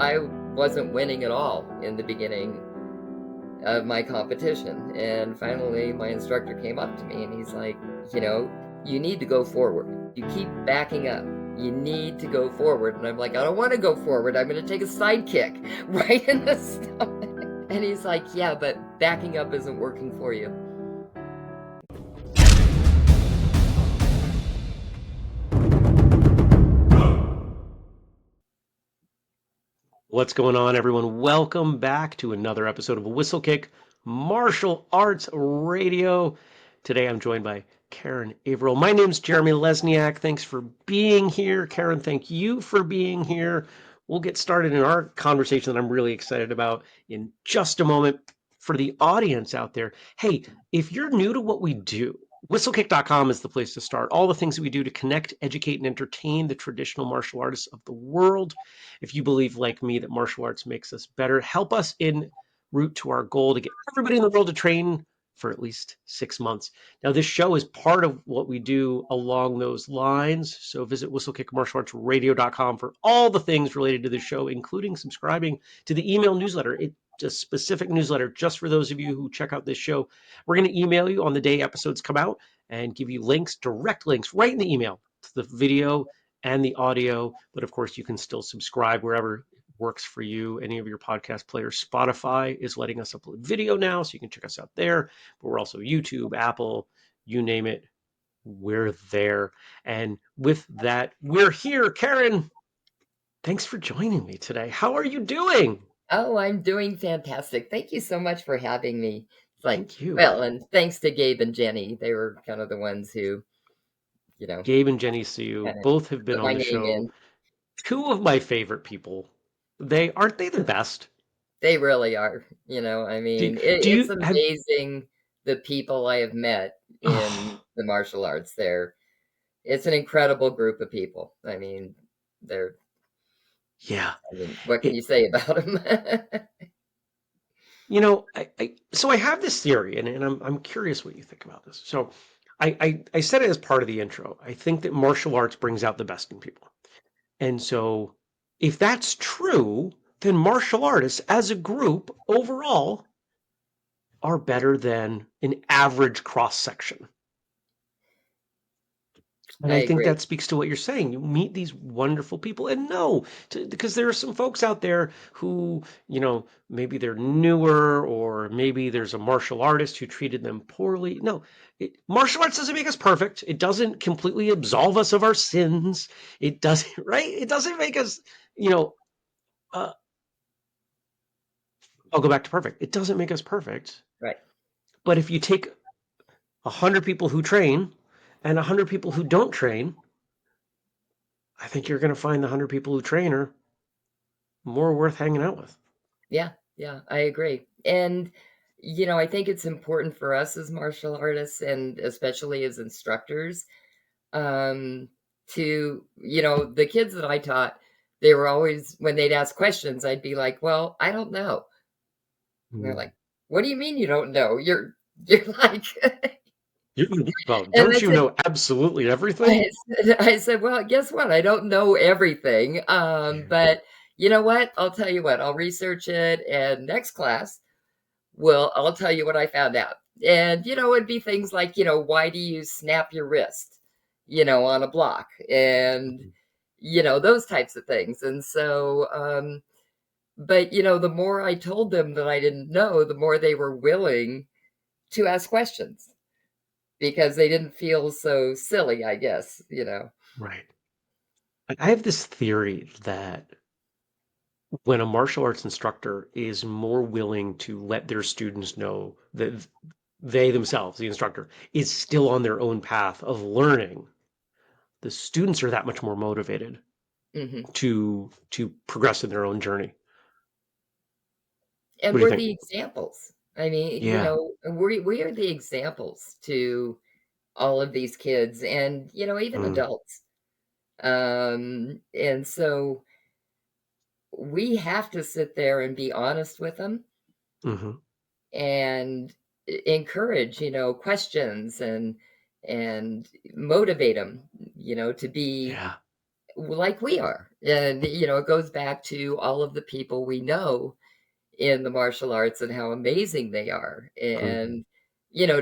I wasn't winning at all in the beginning of my competition. And finally, my instructor came up to me and he's like, you need to go forward. You keep backing up. You need to go forward. And I'm like, I don't want to go forward. I'm going to take a side kick right in the stomach. And he's like, yeah, but backing up isn't working for you. What's going on, everyone? Welcome back to another episode of Whistlekick Martial Arts Radio. Today I'm joined by Karen Averill. My name's Jeremy Lesniak. Thanks for being here. Karen, thank you for being here. We'll get started in our conversation that I'm really excited about in just a moment. For the audience out there, hey, if you're new to what we do, Whistlekick.com is the place to start. All the things that we do to connect, educate, and entertain the traditional martial artists of the world. If you believe, like me, that martial arts makes us better, help us en route to our goal to get everybody in the world to train for at least 6 months. Now, this show is part of what we do along those lines. So visit whistlekickmartialartsradio.com for all the things related to the show, including subscribing to the email newsletter. It's a specific newsletter just for those of you who check out this show. We're going to email you on the day episodes come out and give you links, direct links right in the email to the video and the audio. But of course, you can still subscribe wherever works for you, any of your podcast players. Spotify is letting us upload video now, so you can check us out there. But we're also YouTube, Apple, you name it, we're there. And with that, we're here. Karen, thanks for joining me today. How are you doing? Oh, I'm doing fantastic. Thank you so much for having me. It's like, Thank you. well, and thanks to Gabe and Jenny. They were kind of the ones who, Gabe and Jenny Sue kind of both have been put on my the name show. in. Two of my favorite people. Aren't they the best? They really are. I Do, mean, do it's you have amazing the people I have met in oh, the martial arts there. It's an incredible group of people. I mean, yeah. what can It, you say about them? so I have this theory, and I'm curious what you think about this. So I said it as part of the intro. I think that martial arts brings out the best in people. And so if that's true, then martial artists as a group overall are better than an average cross section. And I I think agree. that speaks to what you're saying. You meet these wonderful people, and because there are some folks out there who, maybe they're newer, or maybe there's a martial artist who treated them poorly. No, martial arts doesn't make us perfect. It doesn't completely absolve us of our sins. It doesn't, right? It doesn't make us, you know, uh, I'll go back to perfect. It doesn't make us perfect. Right. But if you take 100 people who train and 100 people who don't train, I think you're going to find the 100 people who train are more worth hanging out with. Yeah. Yeah. I agree. And, I think it's important for us as martial artists and especially as instructors to, the kids that I taught, they were always, when they'd ask questions, I'd be like, well, I don't know. And they're like, what do you mean you don't know? You're like, and Don't you know absolutely everything? I said, well, guess what? I don't know everything. Yeah. But you know what? I'll tell you what, I'll research it. And next class, I'll tell you what I found out. And, it'd be things like, why do you snap your wrist, on a block? And, those types of things. And so, but, the more I told them that I didn't know, the more they were willing to ask questions because they didn't feel so silly, I guess. Right. I have this theory that when a martial arts instructor is more willing to let their students know that they themselves, the instructor, is still on their own path of learning, the students are that much more motivated Hmm. to progress in their own journey. What And do you we're think? the examples. I mean, Yeah. we are the examples to all of these kids and, even Mm, adults. And so we have to sit there and be honest with them hmm and encourage, questions and motivate them, to be Yeah. like we are. And, it goes back to all of the people we know in the martial arts and how amazing they are. Mhm. And,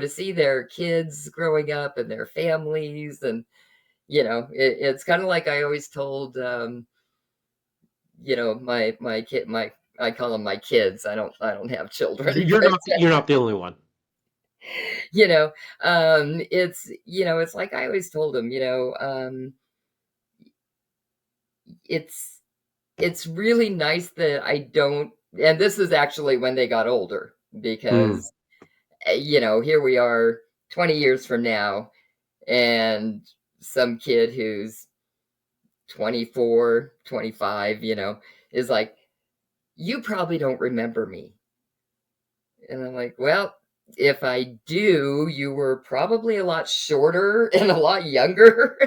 to see their kids growing up and their families and, it's kind of like I always told, my kid, I call them my kids. I don't have children, but You're not the only one. you know, it's like I always told them, it's it's really nice that I don't, and this is actually when they got older Mm. because, here we are 20 years from now, and some kid who's 24, 25, is like, you probably don't remember me. And I'm like, well, if I do, you were probably a lot shorter and a lot younger.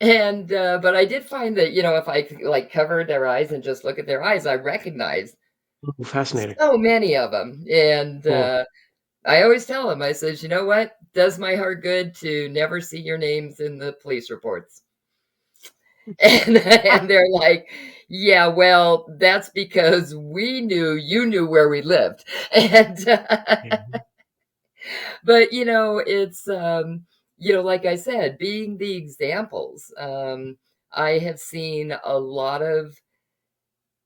And but I did find that, if I could, like, cover their eyes and just look at their eyes, I recognize Ooh, fascinating. so many of them. And Oh. I always tell them, I says, you know what? Does my heart good to never see your names in the police reports. And they're like, yeah, well, that's because we knew you knew where we lived. And Mhm. but it's like I said, being the examples. I have seen a lot of,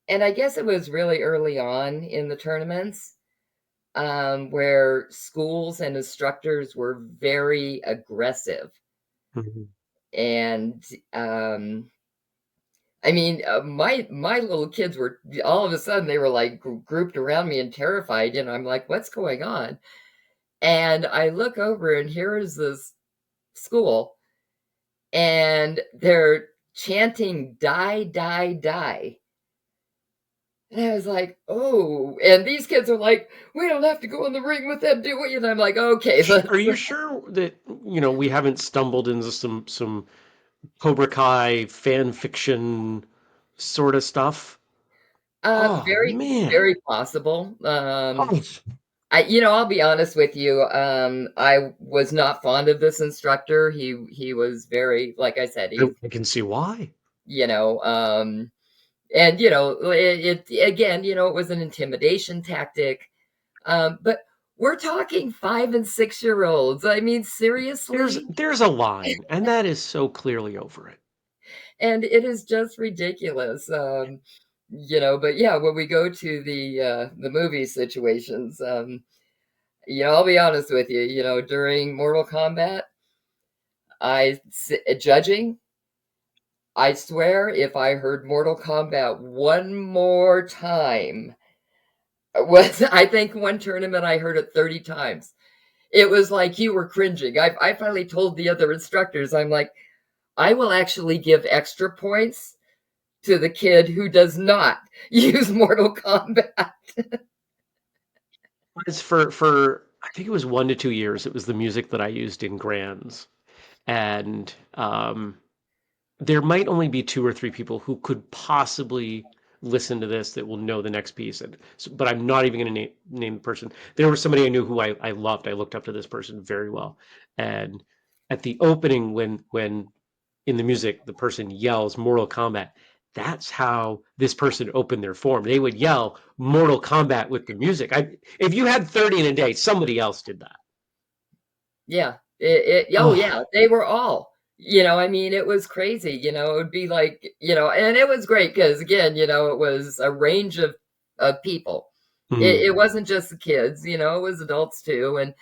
and I guess it was really early on in the tournaments, where schools and instructors were very aggressive. Mhm. And I mean, my little kids were, all of a sudden they were like grouped around me and terrified, and I'm like, what's going on? And I look over, and here is this school, and they're chanting "Die, die, die." And I was like, "Oh," and these kids are like, "We don't have to go in the ring with them, do we?" And I'm like, "Okay, Are let's." you sure that we haven't stumbled into some Cobra Kai fan fiction sort of stuff? Oh Very, man. very possible. Oh, I'll be honest with you. I was not fond of this instructor. He was very, like I said, he's, I can see why. you know, and it again, it was an intimidation tactic. But we're talking 5 and 6 year olds. I mean, seriously, There's a line, and that is so clearly over it. and it is just ridiculous. But yeah, when we go to the movie situations, I'll be honest with you. During Mortal Kombat, judging. I swear, if I heard Mortal Kombat one more time, I think one tournament I heard it 30 times. It was like you were cringing. I finally told the other instructors, I'm like, I will actually give extra points to the kid who does not use Mortal Kombat. It's for I think it was 1 to 2 years. It was the music that I used in Grands, and there might only be two or three people who could possibly listen to this that will know the next piece. And so, but I'm not even going to name the person. There was somebody I knew who I loved. I looked up to this person very well. And at the opening, when in the music the person yells Mortal Kombat, that's how this person opened their form. They would yell Mortal Kombat with the music. If you had 30 in a day, somebody else did that. Yeah. Oh Oh, yeah, they were all. I mean, it was crazy. It would be like, and it was great because again, it was a range of people. mm. It wasn't just the kids, it was adults too, and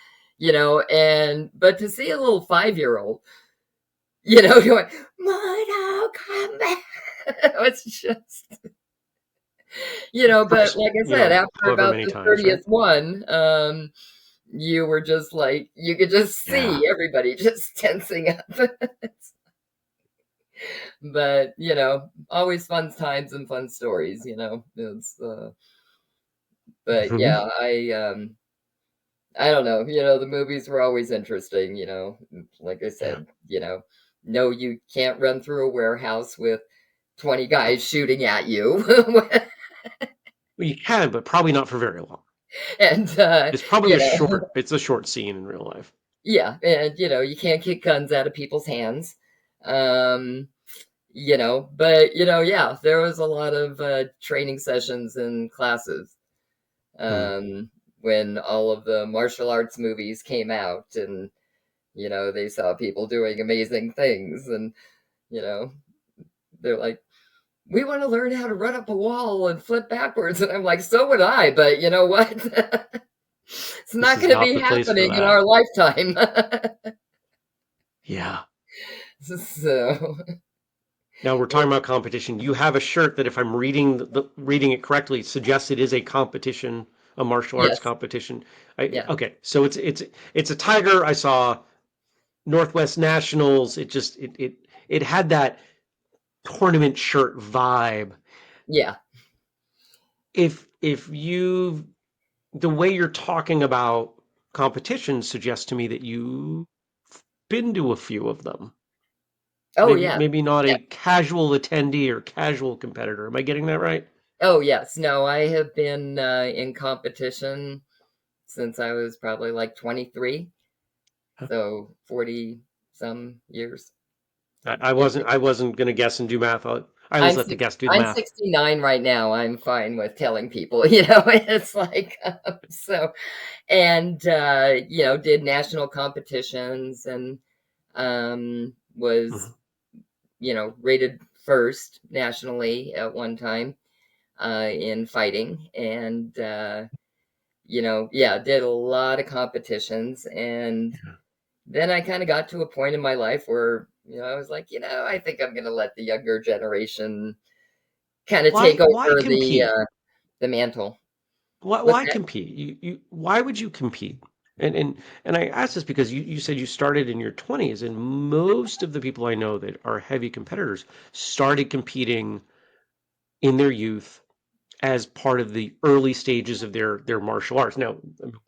but to see a little 5-year-old, going Mortal Kombat, it's just, but First, like I said, after however about many the times, right? 30th one, you were just like, you could just Yeah. see everybody just tensing up. But, always fun times and fun stories, it's, but Mhm. yeah, I don't know, the movies were always interesting, like I Yeah. said, no, you can't run through a warehouse with 20 guys shooting at you. Well, you can, but probably not for very long. And, It's probably it's a short scene in real life. yeah, and, you can't kick guns out of people's hands. Um, but yeah, there was a lot of training sessions and classes Hmm. um, when all of the martial arts movies came out, and they saw people doing amazing things, and you know, they're like, we want to learn how to run up a wall and flip backwards. And I'm like, so would I, but you know what? It's This not is going to not be the place for happening in that. our lifetime. Yeah. So, Now we're talking it, about competition. You have a shirt that, if I'm reading it correctly, suggests it is a competition, a martial arts yes, competition. yeah, Okay, so it's a tiger. I saw Northwest Nationals. It had that tournament shirt vibe. yeah. If you The way you're talking about competition suggests to me that you've been to a few of them. Oh, yeah. Maybe not Yeah. a casual attendee or casual competitor. Am I getting that right? Oh, yes. No, I have been in competition since I was probably like 23. So 40 some years. I wasn't gonna guess and do math. I always I'm let the six, guest do the I'm math. 69 right now. I'm fine with telling people, it's like, so, and, did national competitions and, was, Mhm. rated first nationally at one time, in fighting. And, yeah, did a lot of competitions. And then I kind of got to a point in my life where, I was like, I think I'm going to let the younger generation kind of take Why over compete? the mantle. What's Why that? compete? Why would you compete? And I ask this because you said you started in your 20s, and most of the people I know that are heavy competitors started competing in their youth as part of the early stages of their martial arts. Now,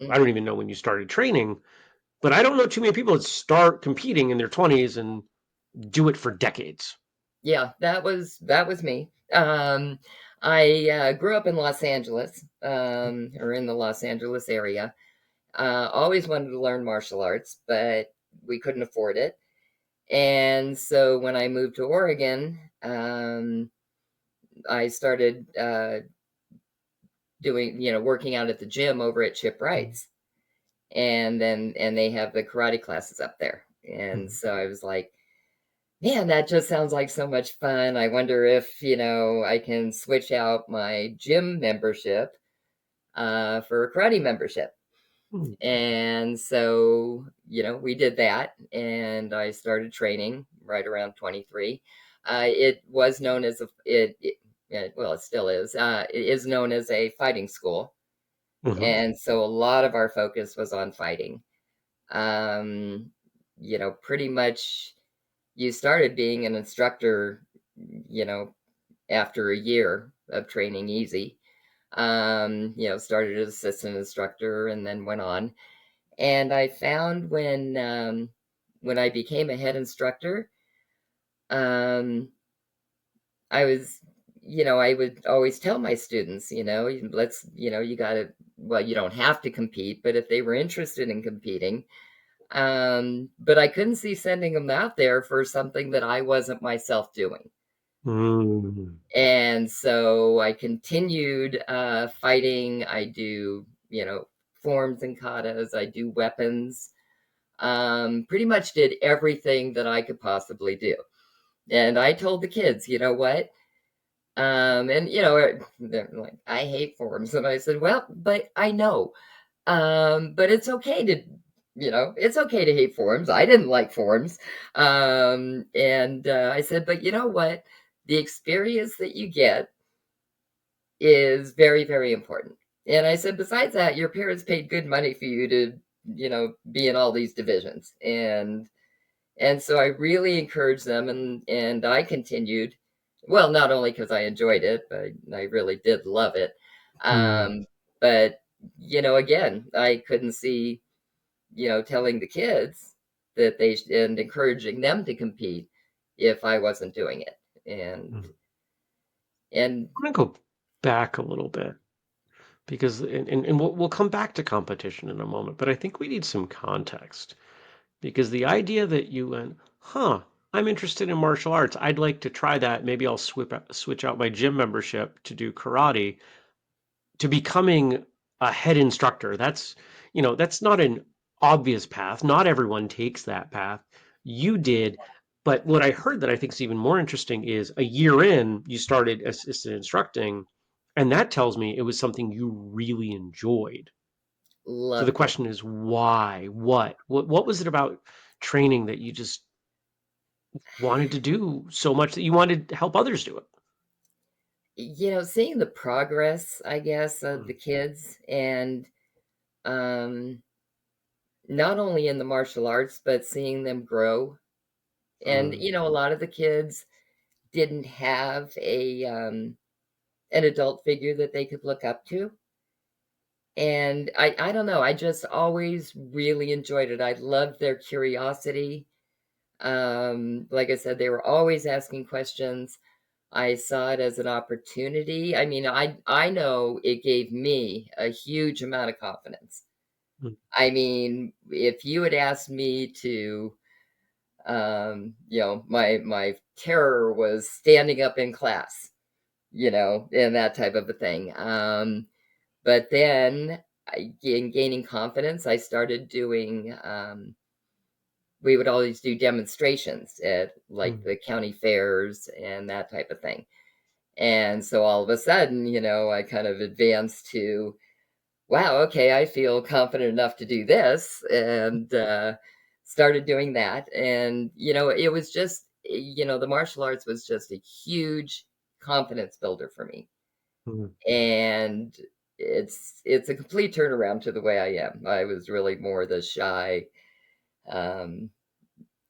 I don't Mhm. even know when you started training, but I don't know too many people that start competing in their 20s and do it for decades. Yeah, that was me. I grew up in Los Angeles, or in the Los Angeles area. Always wanted to learn martial arts, but we couldn't afford it. And so when I moved to Oregon, I started working out at the gym over at Chip Wright's, and they have the karate classes up there. And so I was like, man, that just sounds like so much fun. I wonder if, I can switch out my gym membership for a karate membership. Hmm. And so, we did that, and I started training right around 23. It was known as well, it still is. It is known as a fighting school. Mhm. And so a lot of our focus was on fighting. Um, pretty much you started being an instructor, you know, after a year of training easy. Started as assistant instructor and then went on. And I found when I became a head instructor, um, I was, I would always tell my students, you gotta, well, you don't have to compete, but if they were interested in competing, but I couldn't see sending them out there for something that I wasn't myself doing. Mm. And so I continued fighting. I do, forms and katas. I do weapons. Pretty much did everything that I could possibly do. And I told the kids, you know what? And they're like, I hate forms. And I said, well, but I know. But it's okay to hate forms. I didn't like forms. And I said, but you know what? The experience that you get is very, very important. And I said, besides that, your parents paid good money for you to, be in all these divisions. And so I really encouraged them, and I continued. Well, not only because I enjoyed it, but I really did love it. Mm. But again, I couldn't see, telling the kids that and encouraging them to compete if I wasn't doing it. And Mm. and I'm gonna go back a little bit because and we'll come back to competition in a moment, but I think we need some context because the idea that you went, huh? I'm interested in martial arts. I'd like to try that. Maybe I'll switch out my gym membership to do karate, to becoming a head instructor. That's not an obvious path. Not everyone takes that path. You did. But what I heard that I think is even more interesting is a year in, you started assistant instructing, and that tells me it was something you really enjoyed. So the Loved it. question is why? What was it about training that you just wanted to do so much that you wanted to help others do it? Seeing the progress, I guess, of Mm, the kids and um, not only in the martial arts, but seeing them grow. And, mm, a lot of the kids didn't have an adult figure that they could look up to. And I don't know, I just always really enjoyed it. I loved their curiosity. Like I said, they were always asking questions. I saw it as an opportunity. I mean, I know it gave me a huge amount of confidence. mm, I mean, if you had asked me to, my terror was standing up in class, and that type of a thing. But then, in gaining confidence, I started doing. We would always do demonstrations at like mm, the county fairs and that type of thing. And so all of a sudden, I kind of advanced to, wow, okay, I feel confident enough to do this, and started doing that. And, it was just, the martial arts was just a huge confidence builder for me. mm. And it's a complete turnaround to the way I am. I was really more the shy um,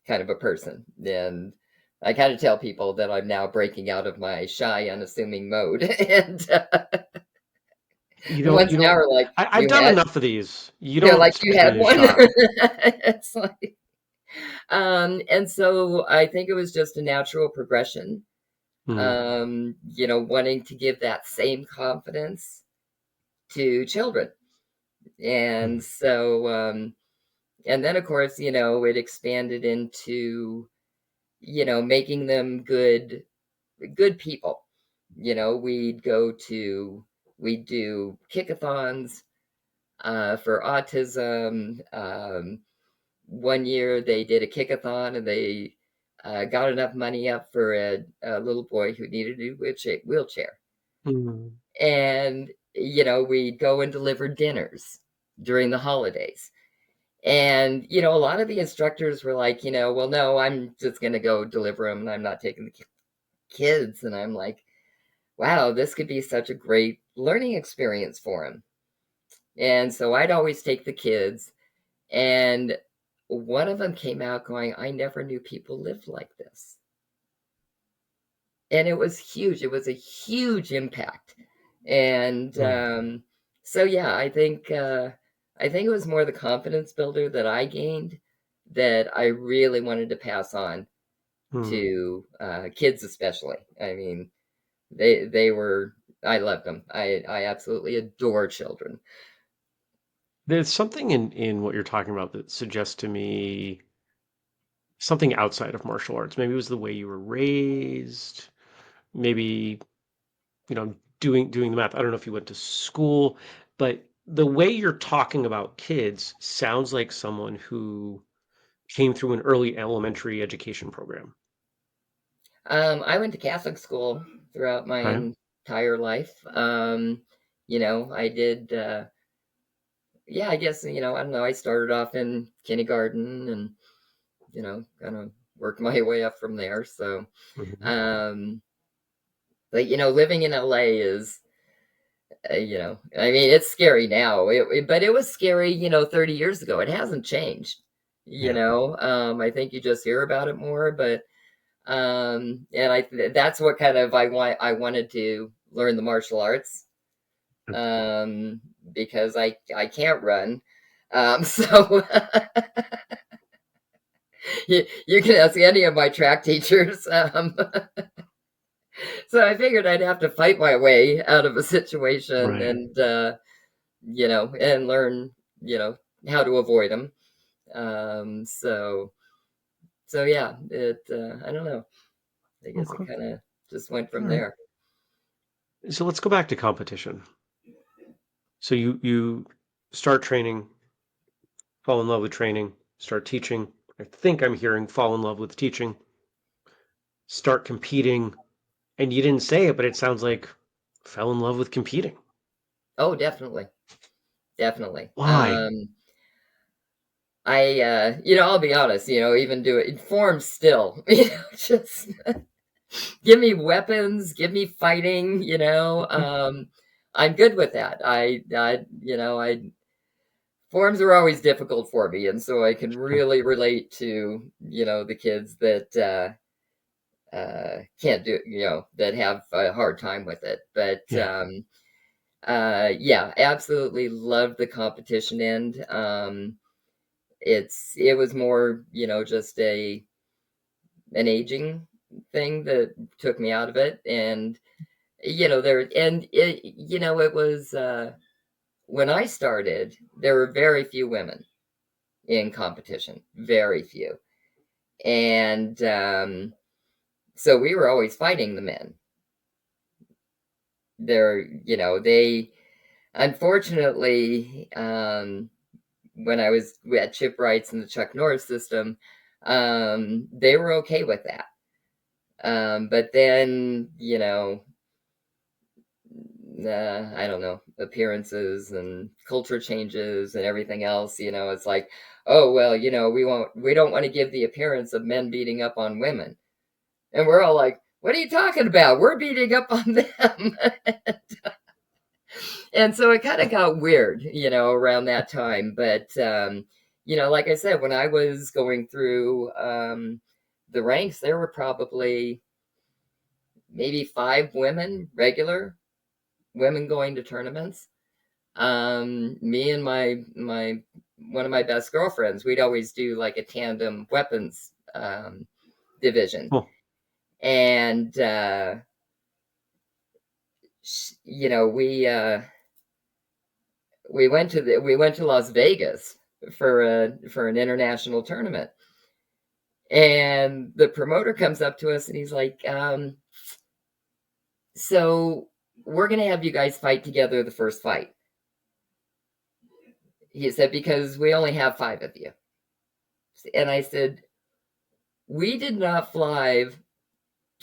kind of a person. And I kind of tell people that I'm now breaking out of my shy, unassuming mode. And You the don't, ones you now don't, are like, I've you done had, enough of these. You they're don't like, you strike had me as one. shy. It's like, and so I think it was just a natural progression. Mm, Wanting to give that same confidence to children. And mm, so, and then of course, it expanded into, making them good people. We'd do kickathons for autism. One year they did a kickathon and they got enough money up for a little boy who needed a wheelchair. mm, And, we'd go and deliver dinners during the holidays. And, a lot of the instructors were like, well, no, I'm just going to go deliver them and I'm not taking the kids. And I'm like, wow, this could be such a great learning experience for him. And so I'd always take the kids, and one of them came out going, I never knew people lived like this. And it was huge. It was a huge impact. And mm, so, yeah, I think it was more the confidence builder that I gained that I really wanted to pass on mm. to kids, especially. I mean, they were. I loved them. I absolutely adore children. There's something in what you're talking about that suggests to me something outside of martial arts. Maybe it was the way you were raised. Maybe, doing the math. I don't know if you went to school, but the way you're talking about kids sounds like someone who came through an early elementary education program. I went to Catholic school throughout my Right? entire life. I did. Yeah, I guess I don't know. I started off in kindergarten and kind of worked my way up from there. So, Mhm. um, but living in LA is I mean, it's scary now. But it was scary 30 years ago. It hasn't changed. Yeah. I think you just hear about it more, but and that's what kind of I wanted to learn the martial arts um because I can't run. So you can ask any of my track teachers. So I figured I'd have to fight my way out of a situation Right. and and learn, you know, how to avoid them. So So yeah, I don't know. I guess it Okay. kind of just went from All right. there. So let's go back to competition. So you start training, fall in love with training, start teaching. I think I'm hearing fall in love with teaching, start competing, and you didn't say it, but it sounds like fell in love with competing. Oh, definitely, definitely. Why? I'll be honest, even do it in form still, just give me weapons, give me fighting, I'm good with that. Forms are always difficult for me, and so I can Sure. really relate to, the kids that can't do, that have a hard time with it. But Yeah. yeah, absolutely love the competition end. It was more, just an aging thing that took me out of it. And, it was, when I started, there were very few women in competition, very few. And, so we were always fighting the men. They unfortunately, when I was at Chip Wright's and the Chuck Norris system, they were okay with that. But then, I don't know, appearances and culture changes and everything else, it's like, oh, well, we don't want to give the appearance of men beating up on women. And we're all like, what are you talking about? We're beating up on them. And so it kind of got weird, around that time. But, like I said, when I was going through the ranks, there were probably maybe 5 women, regular women going to tournaments. Me and my one of my best girlfriends, we'd always do like a tandem weapons division. Well, And, we went to Las Vegas for an international tournament. And the promoter comes up to us and he's like, so we're gonna have you guys fight together the first fight. He said, because we only have 5 of you. And I said, we did not fly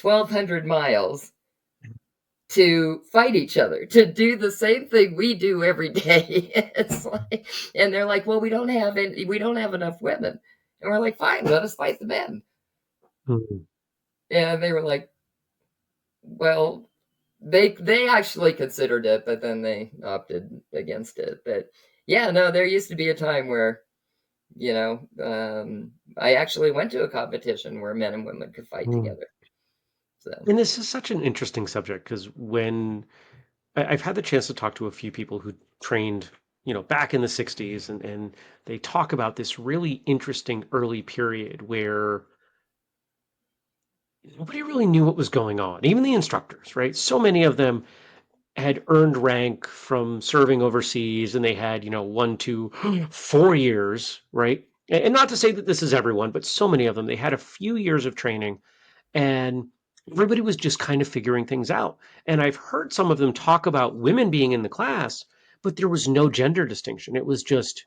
1,200 miles to fight each other, to do the same thing we do every day. It's like, and they're like, well, we don't have enough women. And we're like, fine, let us fight the men. mhm. And they were like, well, they actually considered it, but then they opted against it. But yeah, no, there used to be a time where, I actually went to a competition where men and women could fight Mm. together. So, And this is such an interesting subject because when I've had the chance to talk to a few people who trained, back in the 60s, and they talk about this really interesting early period where nobody really knew what was going on, even the instructors, right? So many of them had earned rank from serving overseas and they had, 1, 2, 4 years, right? And not to say that this is everyone, but so many of them, they had a few years of training and everybody was just kind of figuring things out. And I've heard some of them talk about women being in the class, but there was no gender distinction. It was just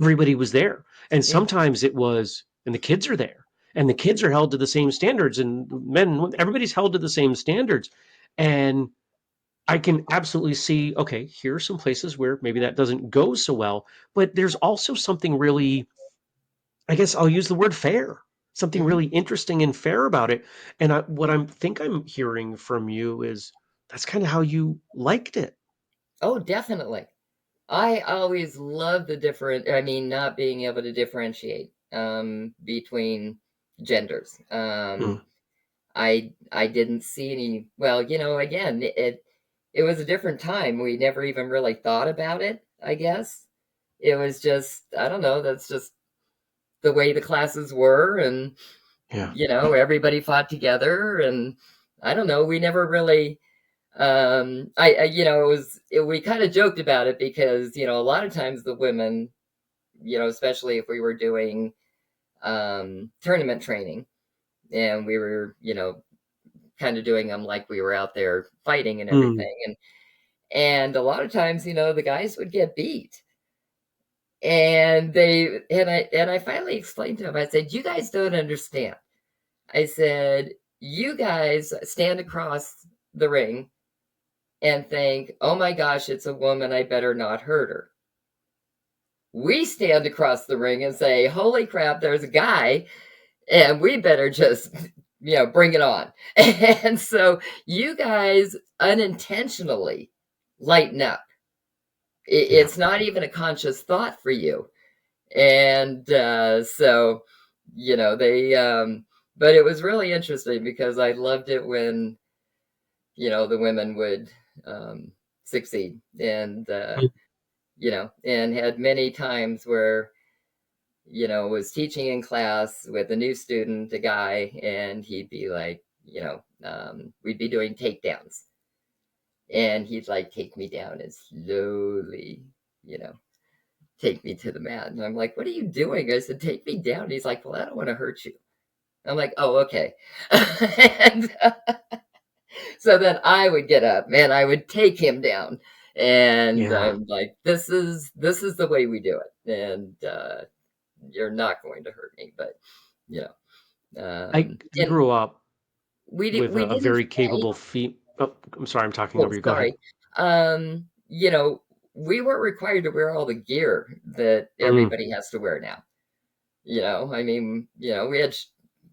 everybody was there. And yeah. sometimes it was, and the kids are there, and the kids are held to the same standards, and men, everybody's held to the same standards. And I can absolutely see, okay, here are some places where maybe that doesn't go so well, but there's also something really, I guess I'll use the word fair, something Hmm. really interesting and fair about it. And what I'm hearing from you is that's kind of how you liked it. Oh, definitely. I always love not being able to differentiate between genders. Mm, I didn't see any. Well, again, it was a different time. We never even really thought about it. I guess it was just, I don't know. That's just the way the classes were, and yeah. everybody fought together, and I don't know. We never really. We kind of joked about it because a lot of times the women, especially if we were doing tournament training, and we were, kind of doing them like we were out there fighting and Mm. everything. And a lot of times, the guys would get beat. And I finally explained to them, I said, you guys don't understand. I said, you guys stand across the ring and think, oh my gosh, it's a woman, I better not hurt her. We stand across the ring and say, holy crap, there's a guy, and we better just, bring it on. And so you guys unintentionally lighten up. Yeah. It's not even a conscious thought for you. And so, but it was really interesting because I loved it when, the women would succeed. And, and had many times where, was teaching in class with a new student, a guy, and he'd be like, we'd be doing takedowns. And he'd like take me down and slowly, take me to the mat. And I'm like, what are you doing? I said, take me down. And he's like, well, I don't want to hurt you. I'm like, oh, okay. And so then I would get up and I would take him down. And Yeah. I'm like, this is the way we do it. And you're not going to hurt me. But, you know, I and grew up with we a didn't very fight. capable Oh, I'm sorry, I'm talking Oh, over you. Go ahead. sorry. We weren't required to wear all the gear that Mm. everybody has to wear now. I mean, we had,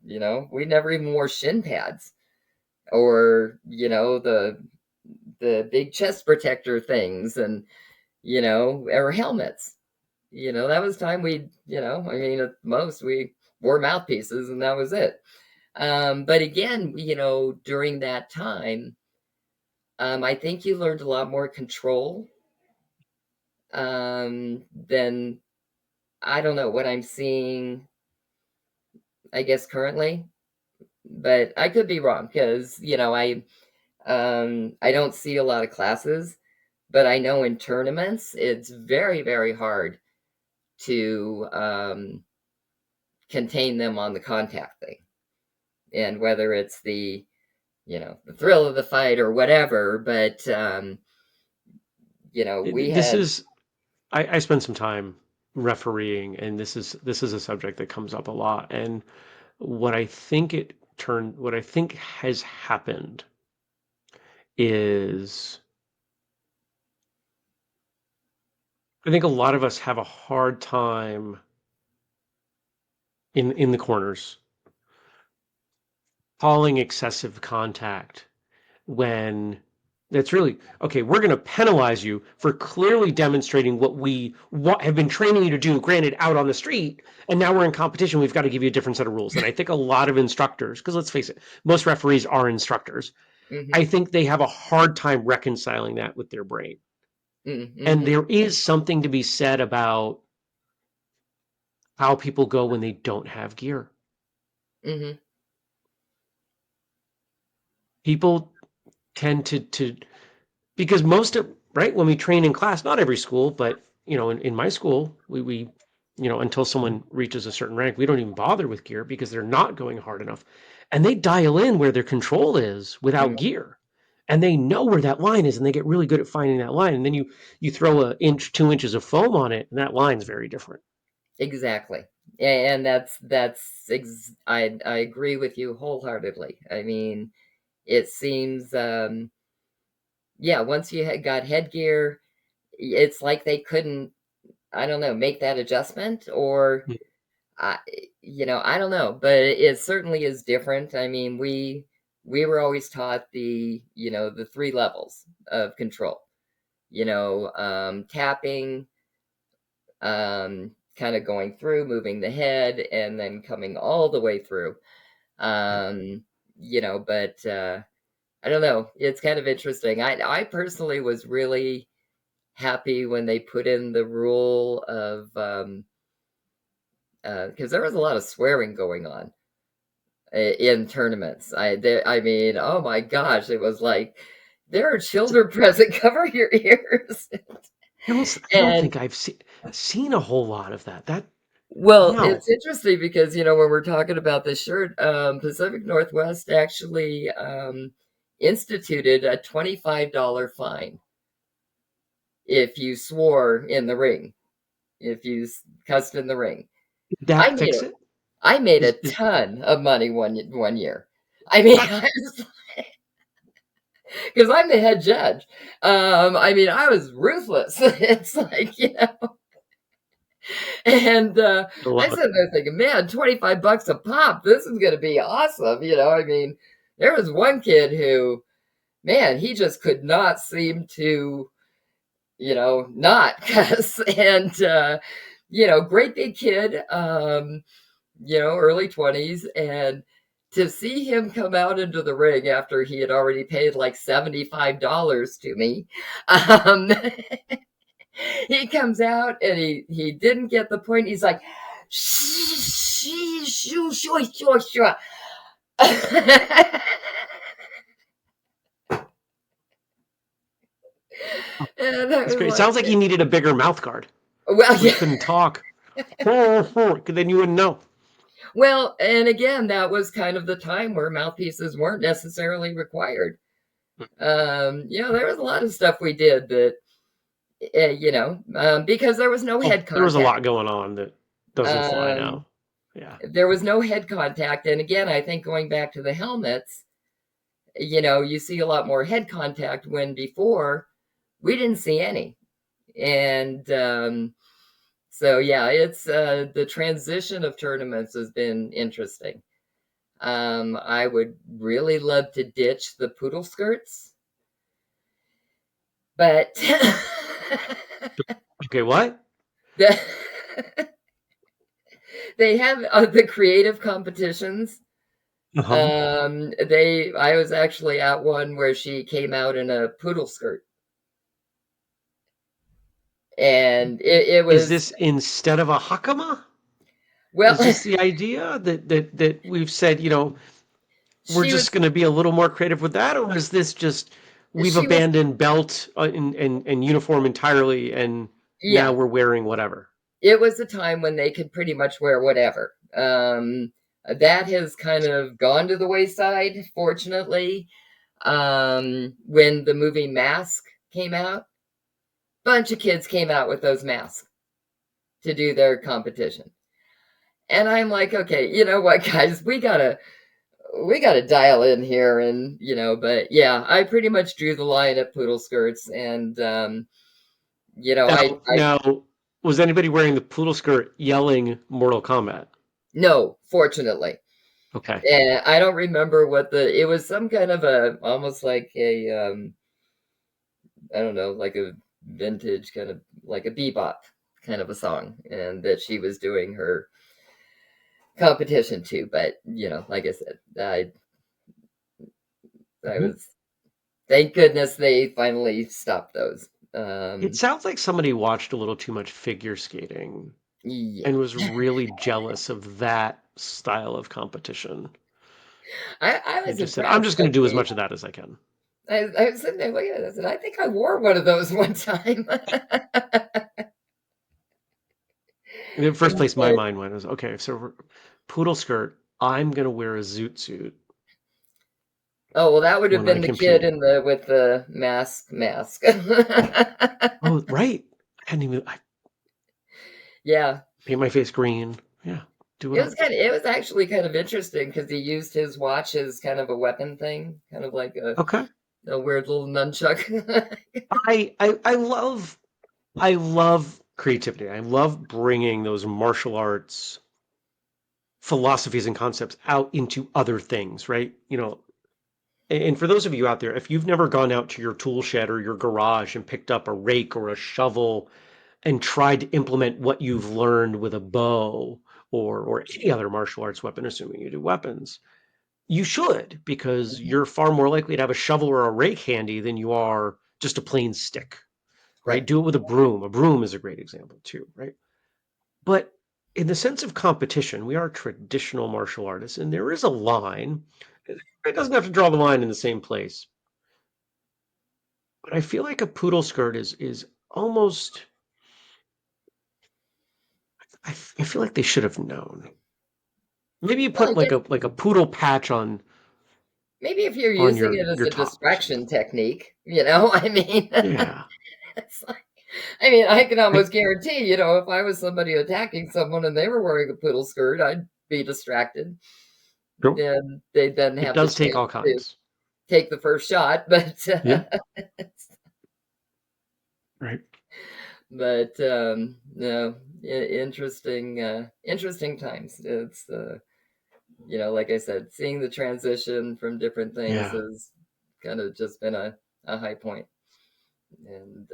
we never even wore shin pads or, the big chest protector things and, or helmets. That was time I mean, at most we wore mouthpieces and that was it. But again, during that time, I think you learned a lot more control than I don't know what I'm seeing, I guess currently, but I could be wrong because I don't see a lot of classes, but I know in tournaments it's very very hard to contain them on the contact thing, and whether it's the thrill of the fight or whatever, but we This had. is I spend some time refereeing, and this is a subject that comes up a lot. And what I think has happened is I think a lot of us have a hard time in the corners calling excessive contact when that's really okay. We're going to penalize you for clearly demonstrating what have been training you to do, granted out on the street, and now we're in competition. We've got to give you a different set of rules. And I think a lot of instructors, because let's face it, most referees are instructors. I Mm-hmm, think they have a hard time reconciling that with their brain. And mm-hmm, there is something to be said about how people go when they don't have gear. mm-hmm, People tend to because most of right when we train in class, not every school, but in my school, we until someone reaches a certain rank, we don't even bother with gear because they're not going hard enough, and they dial in where their control is without mm-hmm. gear, and they know where that line is, and they get really good at finding that line, and then you throw a inch, 2 inches of foam on it, and that line's very different. Exactly. And I agree with you wholeheartedly. I mean, it seems yeah, once you had got headgear, it's like they couldn't, I don't know, make that adjustment or I I don't know, but it certainly is different. I mean, we were always taught the three levels of control. Tapping, kind of going through, moving the head, and then coming all the way through. Yep. But I don't know. It's kind of interesting. I personally was really happy when they put in the rule of because there was a lot of swearing going on in tournaments. I mean, oh my gosh, it was like there are children present. Cover your ears. I don't And think I've seen a whole lot of that. Well, Wow. it's interesting because, when we're talking about this shirt, Pacific Northwest actually instituted a $25 fine if you swore in the ring, if you cussed in the ring. Did I that made fix a it? I made a Is ton of money one year. I mean, because I'm the head judge. I mean, I was ruthless. It's like, and I love I it. said there thinking, man, 25 bucks a pop. This is going to be awesome. I mean, there was one kid who, man, he just could not seem to, not cuss. And, great big kid, early 20s. And to see him come out into the ring after he had already paid like $75 to me, um, he comes out and he didn't get the point. He's like, sure, sure, sure, sure. And I That's was great. It like, sounds like he needed a bigger mouth guard well, so he yeah. couldn't talk. Because then you wouldn't know. Well, and again, that was kind of the time where mouthpieces weren't necessarily required. There was a lot of stuff we did that, because there was no Well, head there was a contact. lot going on that doesn't fly Um, now. Yeah. there was no head contact. And again, I think going back to the helmets, you see a lot more head contact when before we didn't see any. And so, yeah, it's the transition of tournaments has been interesting. I would really love to ditch the poodle skirts, but Okay, what? the, they have the creative competitions. Uh-huh. I was actually at one where she came out in a poodle skirt, and it Is was, this instead of a hakama? well, Is this the idea that we've said, we're she just was going to be a little more creative with that, or is this just we've she was abandoned belt and uniform entirely, and now yeah, we're wearing whatever? it was a time when they could pretty much wear whatever. That has kind of gone to the wayside, fortunately. When the movie Mask came out, bunch of kids came out with those masks to do their competition. And I'm like, okay, you know what, guys, we gotta dial in here, and but yeah, I pretty much drew the line at poodle skirts, and I Now, was anybody wearing the poodle skirt yelling Mortal Kombat? no, fortunately. Okay. And I don't remember what it was, some kind of almost like a, I don't know, like a vintage kind of like a bebop kind of a song, and that she was doing her competition to. But like I said, I Mhm. was, thank goodness they finally stopped those. It sounds like somebody watched a little too much figure skating Yeah, and was really jealous of that style of competition. I And was just said, I'm impressed. just going to do as much of that as I can. I was sitting there looking at this, and I think I wore one of those one time. In the first place, my But mind went was, okay, so poodle skirt, I'm going to wear a zoot suit oh, well, that would have when I been the kid compete. in the with the mask. Oh, right. I Yeah. paint my face green. Yeah, do it all. It was actually kind of interesting because he used his watch as kind of a weapon thing, kind of like Okay. a weird little nunchuck. I love creativity. I love bringing those martial arts philosophies and concepts out into other things, right? And for those of you out there, if you've never gone out to your tool shed or your garage and picked up a rake or a shovel and tried to implement what you've learned with a bow or any other martial arts weapon, assuming you do weapons, you should, because Mhm. you're far more likely to have a shovel or a rake handy than you are just a plain stick, right? Right. Do it with a broom. A broom is a great example too, right? But in the sense of competition, we are traditional martial artists, and there is a line. It doesn't have to draw the line in the same place, but I feel like a poodle skirt is almost I feel like they should have known. Maybe you Well, I put guess like a poodle patch maybe if you're on using it as your a top or distraction something. technique, you know, I mean, Yeah. it's like, I mean, I can I, almost guarantee, you know, if I was somebody attacking someone and they were wearing a poodle skirt, I'd be distracted. Nope. Then they'd then It have the does take chance all to kinds. take the first shot, but Yeah. Right. no, interesting, interesting times. It's you know, like I said, seeing the transition from different things Yeah. has kind of just been a high point. And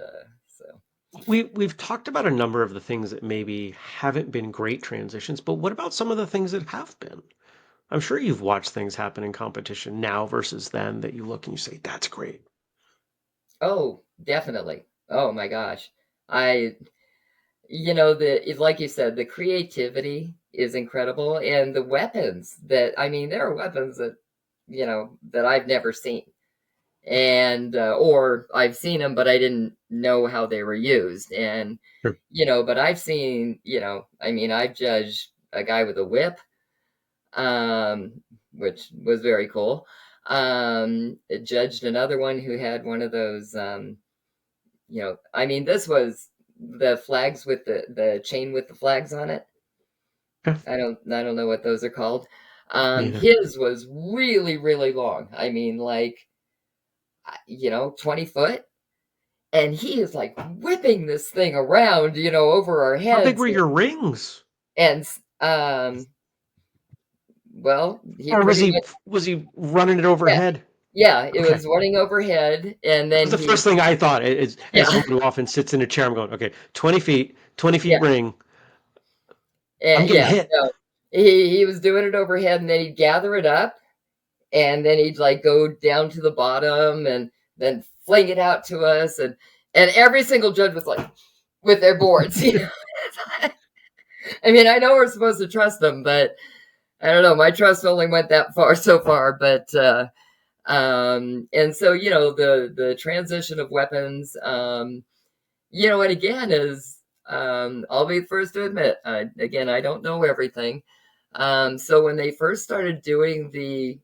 so, We've talked about a number of the things that maybe haven't been great transitions, but what about some of the things that have been? I'm sure you've watched things happen in competition now versus then that you look and you say, that's great. oh, definitely. Oh my gosh. I, you know, like you said, the creativity is incredible. And the weapons that, I mean, there are weapons that, you know, that I've never seen. And, or I've seen them, but I didn't know how they were used. And, Sure. you know, but I've seen, you know, I mean, I've judged a guy with a whip, which was very cool. Judged another one who had one of those, you know, I mean, this was the flags with the chain with the flags on it. Yeah. I don't know what those are called. Me either. His was really, really long. I mean, like, you know, 20 foot. And he is like whipping this thing around, you know, over our How big heads. were your rings? And, well, he Or pretty much, was he running it yeah, overhead? yeah, it Okay. was running overhead. And That then was the he, first thing I thought is as yeah, someone who often sits in a chair, I'm going, okay, 20 feet yeah, ring. I'm and getting yeah, hit. no, he was doing it overhead and then he'd gather it up and then he'd like go down to the bottom and then fling it out to us. And every single judge was like, with their boards, you know. I mean, I know we're supposed to trust them, but I don't know. My trust only went that far so far, but and so you know the transition of weapons, you know, and again is I'll be the first to admit, again, I don't know everything. So when they first started doing the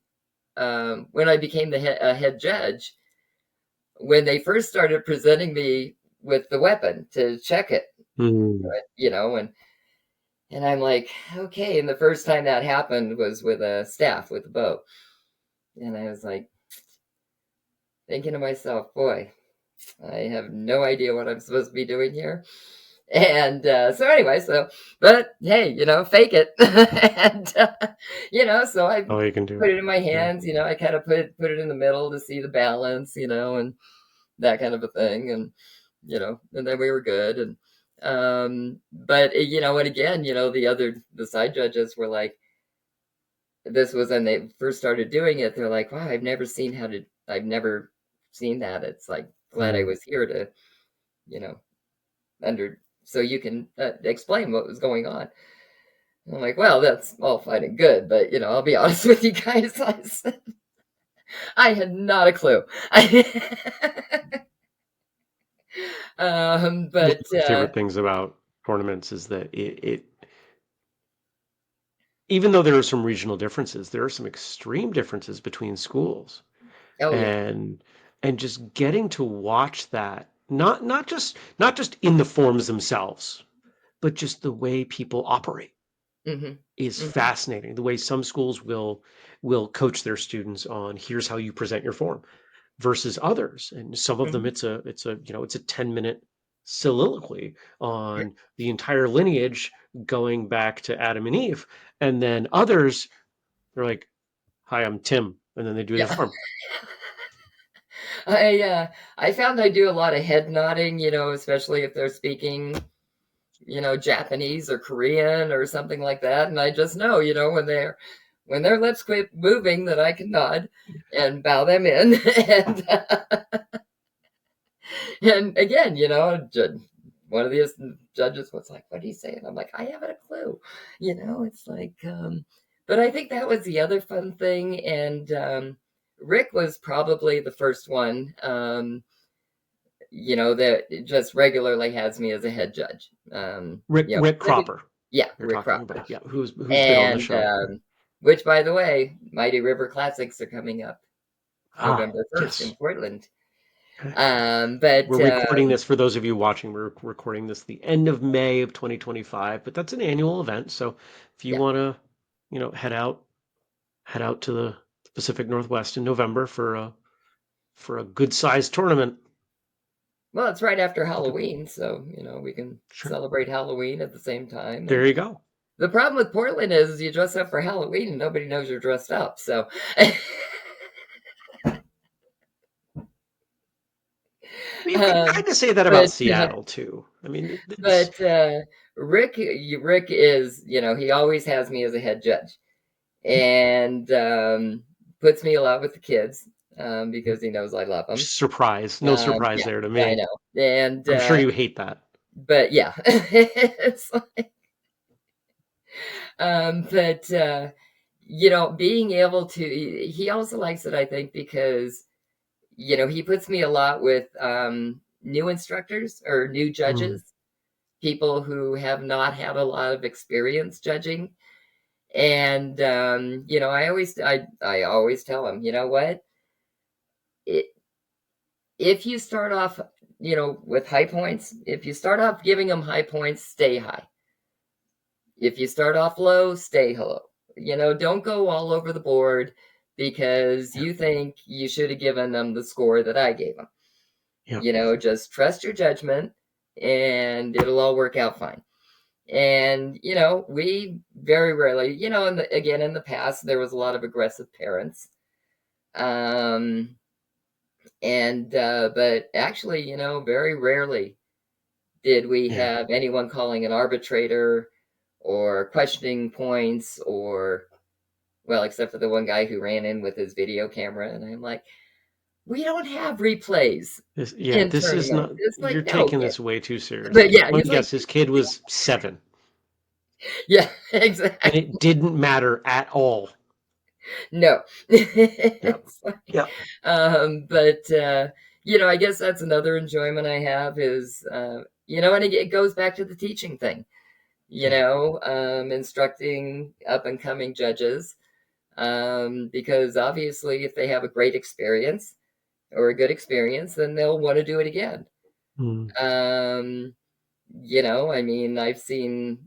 when I became the head judge, when they first started presenting me with the weapon to check it, Hmm. you know, and I'm like, okay. And the first time that happened was with a staff with a bow. And I was like, thinking to myself, boy, I have no idea what I'm supposed to be doing here. And so anyway, so, but hey, you know, fake it. And, you know, so I All you can do. put it in my Yeah. hands, you know, I kind of put it in the middle to see the balance, you know, and that kind of a thing. And, you know, and then we were good. And, but, you know, and again, you know, the side judges were like, this was when they first started doing it. They're like, wow, I've never seen that. It's like, glad I Hmm. was here to, you know, so you can explain what was going on. And I'm like, well, that's all fine and good, but you know, I'll be honest with you guys. I had not a clue. One of But my favorite things about tournaments is that even though there are some regional differences, there are some extreme differences between schools. oh yeah. And just getting to watch that, not just in the forms themselves, but just the way people operate Hmm. is Hmm. fascinating. The way some schools will coach their students on here's how you present your form versus others. And some of them Hmm. it's a you know it's a 10-minute soliloquy on the entire lineage going back to Adam and Eve. And then others, they're like, hi, I'm Tim. And then they do their Yeah. form. I found I do a lot of head nodding, you know, especially if they're speaking, you know, Japanese or Korean or something like that. And I just know, you know, when their lips quit moving, that I can nod and bow them in. And again, you know, one of the judges was like, "What do you say?" And I'm like, "I haven't a clue." You know, it's like, but I think that was the other fun thing. And Rick was probably the first one. You know, that just regularly has me as a head judge. Rick You know, Rick Cropper. Yeah, you're Rick talking Crawford. about. Yeah, who's been on the And show? which, by the way, Mighty River Classics are coming up Ah, November 1st in yes. Portland. Okay. But We're recording this for those of you watching. We're recording this the end of May of 2025, but that's an annual event. So if you yeah, want to, head out to the Pacific Northwest in November for a good sized tournament. well, it's right after Keep it Halloween, so we can sure. celebrate Halloween at the same time. There And you go. the problem with Portland is you dress up for Halloween and nobody knows you're dressed up. So, You could um, kind of say that about but Seattle too. I mean, it's but Rick is he always has me as a head judge and puts me a lot with the kids because he knows I love them. surprise. No surprise Yeah, there to yeah, I me. know. And I'm sure you hate that. but yeah, it's but being able to, he also likes it, I think, because he puts me a lot with new instructors or new Mm, judges, people who have not had a lot of experience judging. And I always tell them, you know what? It, if you start off, with high points, if you start off giving them high points, stay high. If you start off low, stay low. Don't go all over the board because yeah, you think you should have given them the score that I gave them. yeah, Just trust your judgment and it'll all work out fine. And, we very rarely, again, in the past, there was a lot of aggressive parents. Um, but actually, very rarely did we yeah. have anyone calling an arbitrator or questioning points or, well, except for the one guy who ran in with his video camera. And I'm like, we don't have replays in This is tournaments. not. It's You're like, no. taking this way too But seriously. yeah, Let he's me like, guess. His kid was 7, yeah, and exactly. it didn't matter at all. No. Yeah, It's like, yeah, but I guess that's another enjoyment I have is, and it goes back to the teaching thing, yeah. instructing up and coming judges, because obviously if they have a great experience or a good experience, then they'll want to do it again. Mm, Um, I mean, I've seen,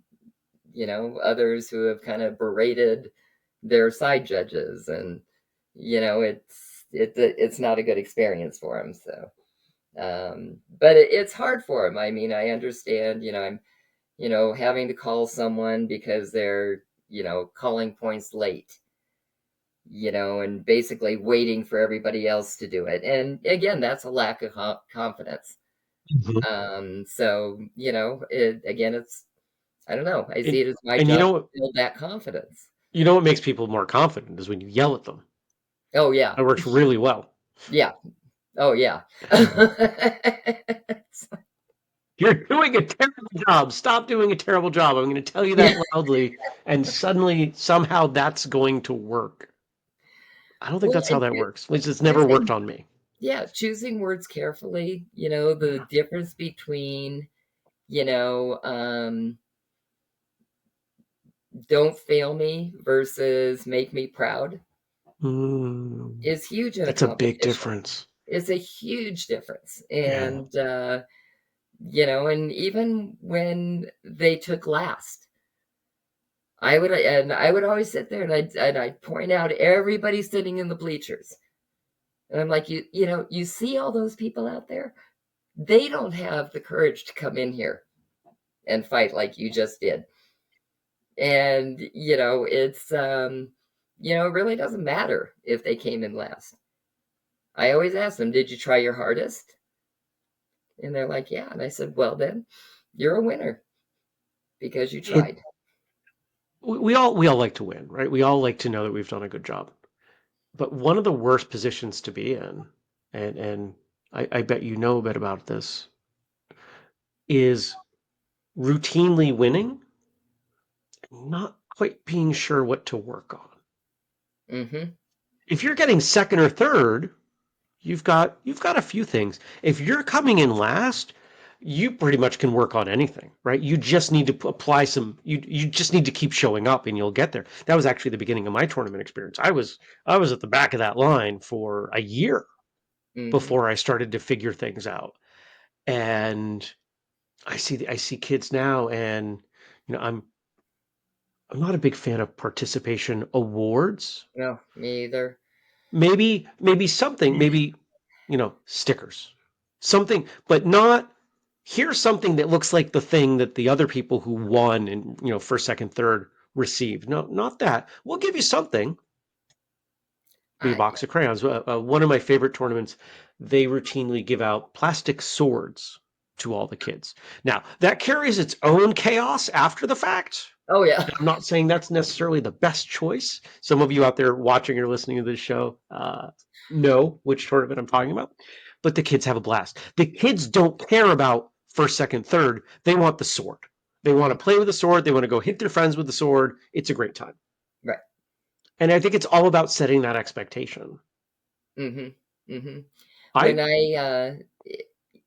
others who have kind of berated their side judges and, it's not a good experience for them. So, but it's hard for them. I mean, I understand, I'm, having to call someone because they're, calling points late, and basically waiting for everybody else to do it. And again, that's a lack of confidence. mhm. So, again, I don't know. I see And, it as my and job to build that confidence. what makes people more confident is when you yell at them. Oh yeah. That works really well. Yeah. Oh yeah. You're doing a terrible job. Stop doing a terrible job. I'm going to tell you that Yeah. loudly, and suddenly, somehow, that's going to work. I don't think Well, that's how that works. At least it's I never think, worked on me. yeah, choosing words carefully, the Yeah. difference between, you know, um, don't fail me versus make me proud Mm, is huge in a that's a big competition. difference. It's a huge difference. Yeah. And even when they took last, I would always sit there and I'd point out everybody sitting in the bleachers. And I'm like, you see all those people out there? They don't have the courage to come in here and fight like you just did. And, it really doesn't matter if they came in last. I always ask them, did you try your hardest? And they're like, yeah. And I said, well, then you're a winner because you It tried. we all like to win, right? We all like to know that we've done a good job. But one of the worst positions to be in, and I bet you know a bit about this, is routinely winning and not quite being sure what to work on. Mm-hmm. If you're getting second or third, you've got a few things. If you're coming in last, you pretty much can work on anything, right? You just need to apply some. You just need to keep showing up, and you'll get there. That was actually the beginning of my tournament experience. I was at the back of that line for a year Mm-hmm. before I started to figure things out. And I see kids now, and I'm not a big fan of participation awards. No, me either. Maybe something, maybe stickers, something, but not. Here's something that looks like the thing that the other people who won and first, second, third received. No, not that. We'll give you something. Be a I box of crayons. One of my favorite tournaments, they routinely give out plastic swords to all the kids. Now that carries its own chaos after the fact. oh yeah. I'm not saying that's necessarily the best choice. Some of you out there watching or listening to this show know which tournament I'm talking about, but the kids have a blast. The kids don't care about first, second, third. They want the sword. They want to Mm, play with the sword. They want to go hit their friends with the sword. It's a great time. right. And I think it's all about setting that expectation. Mm-hmm. Mm-hmm. When I,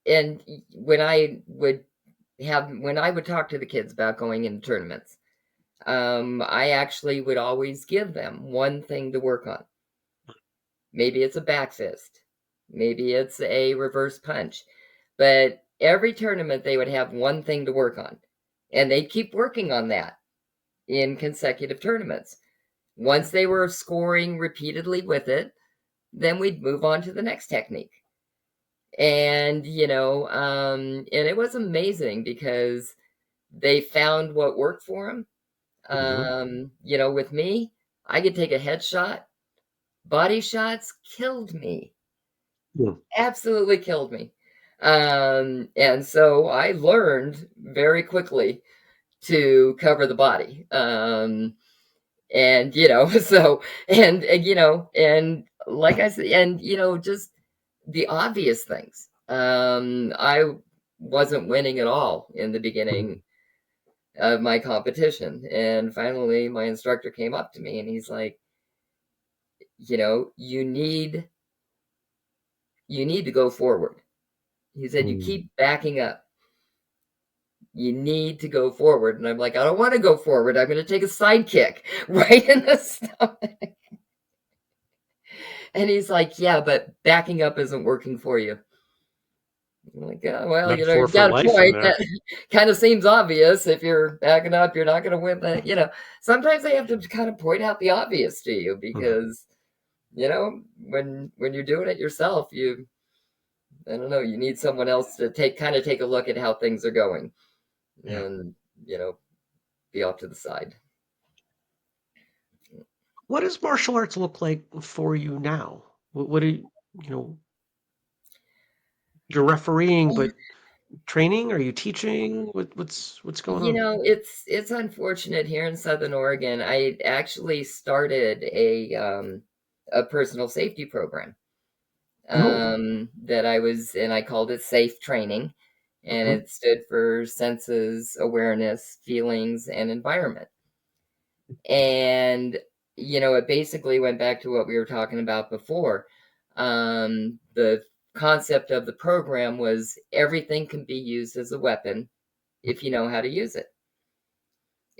and when I would talk to the kids about going into tournaments, I actually would always give them one thing to work on. Maybe it's a back fist. Maybe it's a reverse punch. But every tournament, they would have one thing to work on. And they'd keep working on that in consecutive tournaments. Once they were scoring repeatedly with it, then we'd move on to the next technique. And, and it was amazing because they found what worked for them. mhm, With me, I could take a headshot. Body shots killed me. yeah, Absolutely killed me. And so I learned very quickly to cover the body. And so and like I said, and just the obvious things. I wasn't winning at all in the beginning mhm, of my competition, and finally my instructor came up to me and he's like, you need to go forward. He said, you mhm. keep backing up. You need to go forward. And I'm like, I don't want to go forward. I'm going to take a side kick right in the stomach. And he's like, yeah, but backing up isn't working for you. I'm like, yeah, well, Metaphor you've for got a life in point. there. That kind of seems obvious. If you're backing up, you're not going to win that. Sometimes they have to kind of point out the obvious to you Mhm, because, when you're doing it yourself, I don't know, you need someone else to take a look at how things are going yeah. and, you know, be off to the side. What does martial arts look like for you now? What do you know? You're refereeing, but training? Are you teaching? What's going on? It's unfortunate here in Southern Oregon. I actually started a personal safety program Oh, that I called it Safe Training, and mhm, it stood for senses, awareness, feelings, and environment. And it basically went back to what we were talking about before. The concept of the program was everything can be used as a weapon if you know how to use it.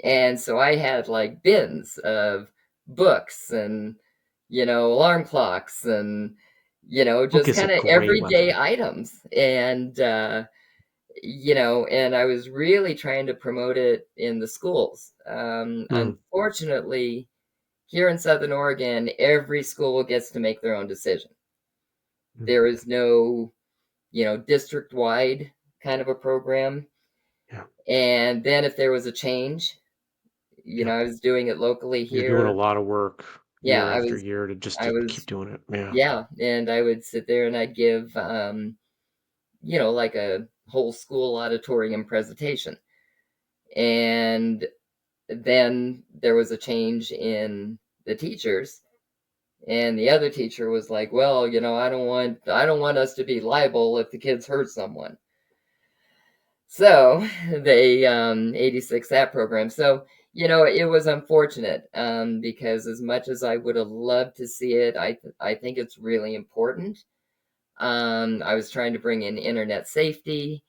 And so I had like bins of books and, alarm clocks and, book just is a kind of great everyday weapon. items. And I was really trying to promote it in the schools. Mm, Unfortunately, here in Southern Oregon, every school gets to make their own decision. mm, There is no, district wide kind of a program. yeah, And then if there was a change, yeah. I was doing it locally You're doing a here. lot of work Yeah, year I after was year to just I to was keep doing it. Yeah. yeah, and I would sit there and I'd give like a whole school auditorium presentation. And then there was a change in the teachers, and the other teacher was like, "Well, I don't want us to be liable if the kids hurt someone." So they 86 that program. So, it was unfortunate because as much as I would have loved to see it, I think it's really important. I was trying to bring in internet safety.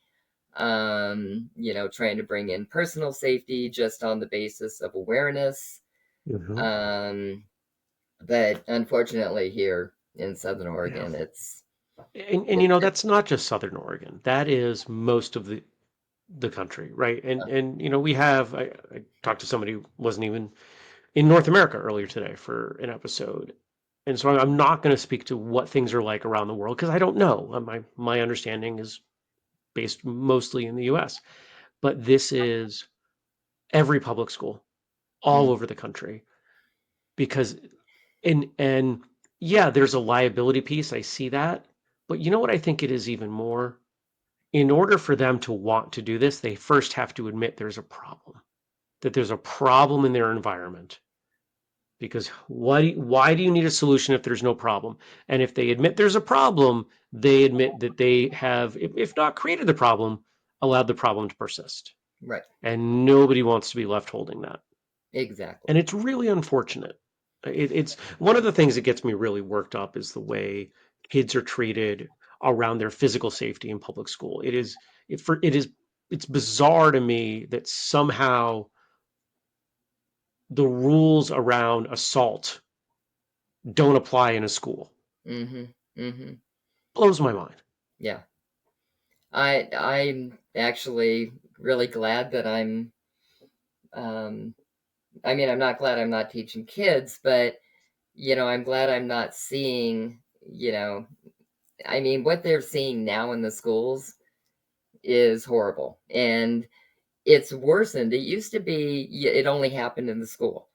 Trying to bring in personal safety just on the basis of awareness. Hmm. Um, but unfortunately, here in Southern Yeah. Oregon, it's And that's not just Southern Oregon. That is most of the country, right? And we have I talked to somebody who wasn't even in North America earlier today for an episode. And so I'm not going to speak to what things are like around the world because I don't know. My understanding is based mostly in the US. But this is every public school all mm, over the country because and yeah, there's a liability piece. I see that. But you know what I think it is even more? In order for them to want to do this, they first have to admit there's a problem, that there's a problem in their environment. Because why do you need a solution if there's no problem? And if they admit there's a problem, they admit that they have, if not created the problem, allowed the problem to persist. right, And nobody wants to be left holding that. exactly. And it's really unfortunate. It's one of the things that gets me really worked up is the way kids are treated around their physical safety in public school. It's bizarre to me that somehow the rules around assault don't apply in a school. Mm-hmm. Mm-hmm. Blows my mind. Yeah. I'm actually really glad that um, I'm not glad I'm not teaching kids, but I'm glad I'm not seeing, what they're seeing now in the schools is horrible. And it's worsened. It used to be it only happened in the school.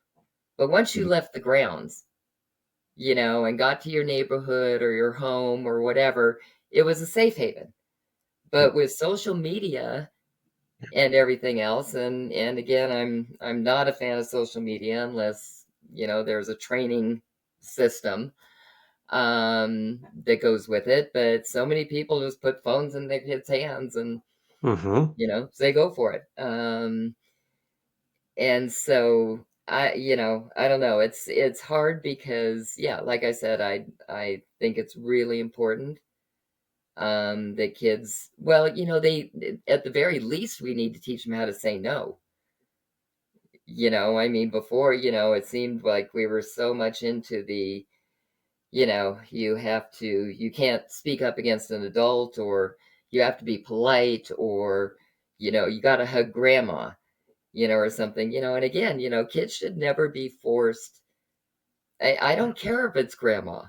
But once you Mhm. left the grounds, and got to your neighborhood or your home or whatever, it was a safe haven. But Yep. with social media and everything else, and again, I'm not a fan of social media unless, there's a training system that goes with it. But so many people just put phones in their kids' hands and, Mm-hmm. say go for it. And so I don't know. It's hard because, yeah, like I said, I think it's really important that kids, well, they, at the very least, we need to teach them how to say no. Before, it seemed like we were so much into the, you can't speak up against an adult, or you have to be polite, or, you got to hug grandma, or something, and again, kids should never be forced. I don't care if it's grandma,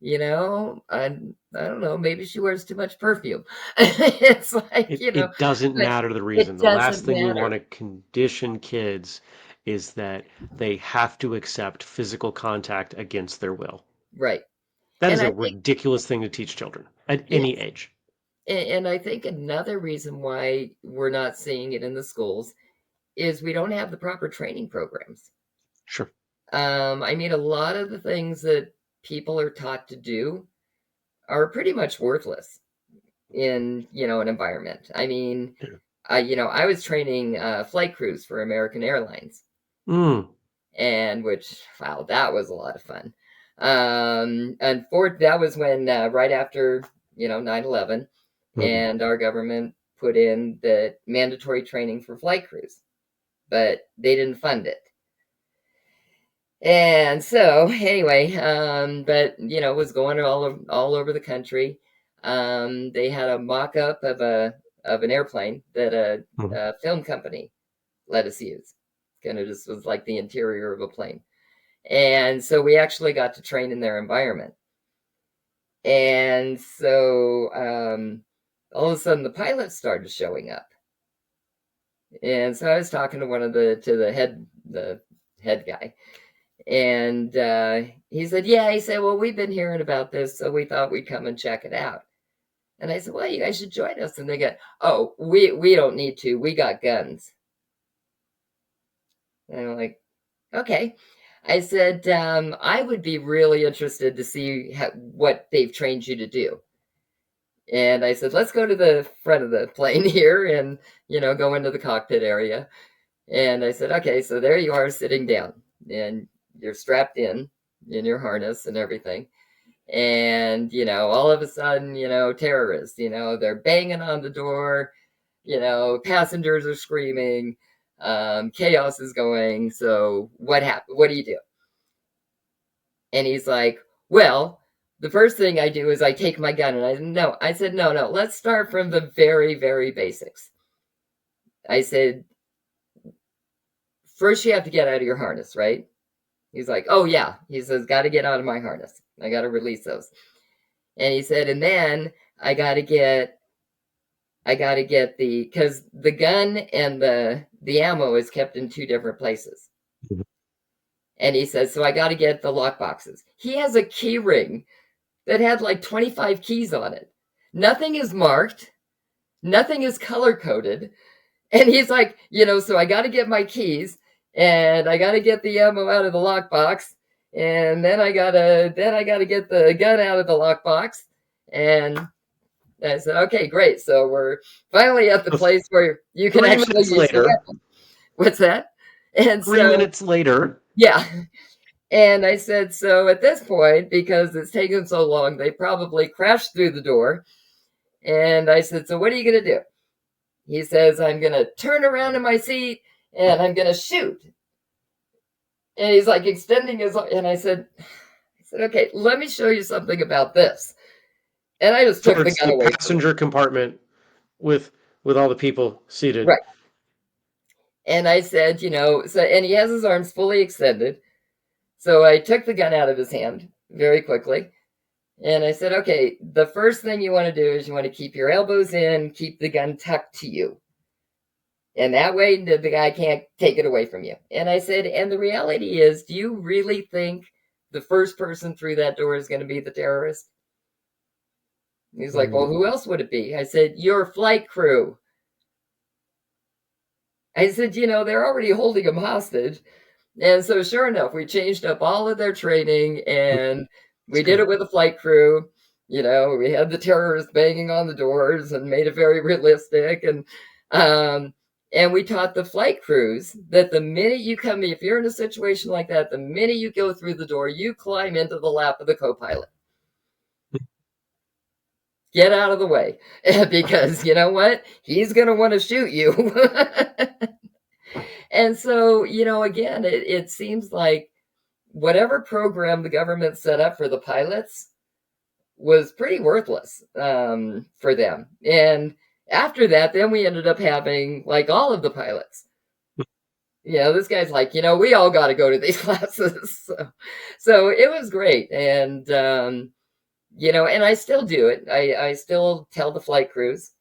I don't know, maybe she wears too much perfume. It's like, It doesn't but matter the reason. it The last doesn't thing you matter. want to condition kids is that they have to accept physical contact against their will. Right. That is And a I think, ridiculous thing to teach children at any yes. age. And I think another reason why we're not seeing it in the schools is we don't have the proper training programs. Sure. A lot of the things that people are taught to do are pretty much worthless in, an environment. Yeah. I was training flight crews for American Airlines, Mm. and which, wow, that was a lot of fun. And that was when, right after, 9/11, Mhm. and our government put in the mandatory training for flight crews, but they didn't fund it. And so, anyway, but it was going all over the country. They had a mock-up of an airplane that Mhm. a film company let us use. Kind of just was like the interior of a plane. And so we actually got to train in their environment. And so all of a sudden the pilots started showing up. And so I was talking to the head guy. And he said, yeah, he said, well, we've been hearing about this, so we thought we'd come and check it out. And I said, well, you guys should join us. And they go, oh, we don't need to. We got guns. And I'm like, okay. I said, I would be really interested to see what they've trained you to do. And I said, let's go to the front of the plane here and, go into the cockpit area. And I said, okay, so there you are sitting down and you're strapped in your harness and everything. And, all of a sudden, terrorists, they're banging on the door. Passengers are screaming, chaos is going. So what happened? What do you do? And he's like, well, the first thing I do is I take my gun. And I said, no, let's start from the very, very basics. I said, first you have to get out of your harness, right? He's like, oh yeah. He says, got to get out of my harness. I got to release those. And he said, and then I got to get because the gun and the ammo is kept in two different places. Mhm. And he says, so I got to get the lock boxes. He has a key ring that had like 25 keys on it. Nothing is marked. Nothing is color coded. And he's like, so I got to get my keys and I got to get the ammo out of the lockbox. And then I gotta get the gun out of the lockbox. And I said, okay, great. So we're finally at the So place where you can 3 actually minutes use the later, weapon. What's that? And 3 minutes later, yeah. And I said, so at this point, because it's taken so long, they probably crashed through the door. And I said, so what are you going to do? He says, I'm going to turn around in my seat and I'm going to shoot. And he's like extending his arm. And I said, okay, let me show you something about this. And I just took the towards gun the away from him. passenger compartment with all the people seated. Right. And I said, and he has his arms fully extended. So I took the gun out of his hand very quickly. And I said, okay, the first thing you want to do is you want to keep your elbows in, keep the gun tucked to you. And that way the guy can't take it away from you. And I said, and the reality is, do you really think the first person through that door is going to be the terrorist? He's like, well, who else would it be? I said, your flight crew. I said, they're already holding him hostage. And so sure enough, we changed up all of their training and we did it with the flight crew. We had the terrorists banging on the doors and made it very realistic. And we taught the flight crews that the minute you come, if you're in a situation like that, the minute you go through the door, you climb into the lap of the co-pilot. Get out of the way because you know what? He's going to want to shoot you. And so, again, it seems like whatever program the government set up for the pilots was pretty worthless for them. And after that, then we ended up having like all of the pilots. This guy's like, we all got to go to these classes. So it was great. And, and I still do it. I still tell the flight crews,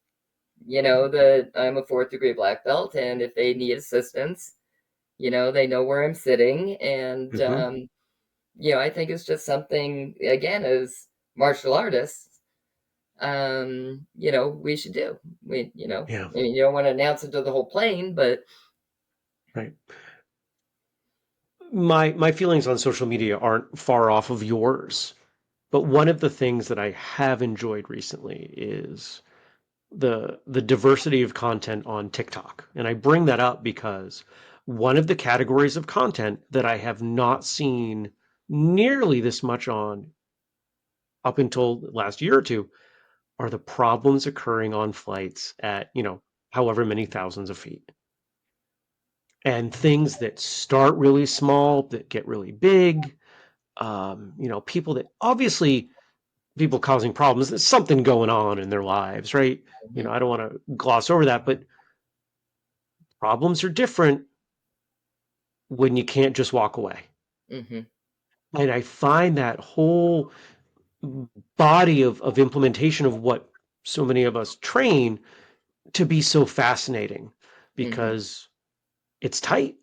that I'm a 4th degree black belt. And if they need assistance, they know where I'm sitting. And, I think it's just something, again, as martial artists, we should do. Yeah. I mean, you don't want to announce it to the whole plane, but Right. My feelings on social media aren't far off of yours, but one of the things that I have enjoyed recently is the diversity of content on TikTok. And I bring that up because one of the categories of content that I have not seen nearly this much on up until last year or two are the problems occurring on flights at, however many thousands of feet. And things that start really small, that get really big. People that obviously people causing problems. There's something going on in their lives, right? I don't want to gloss over that, but problems are different when you can't just walk away. mm-hmm. And I find that whole body of implementation of what so many of us train to be so fascinating Mm-hmm. because it's tight.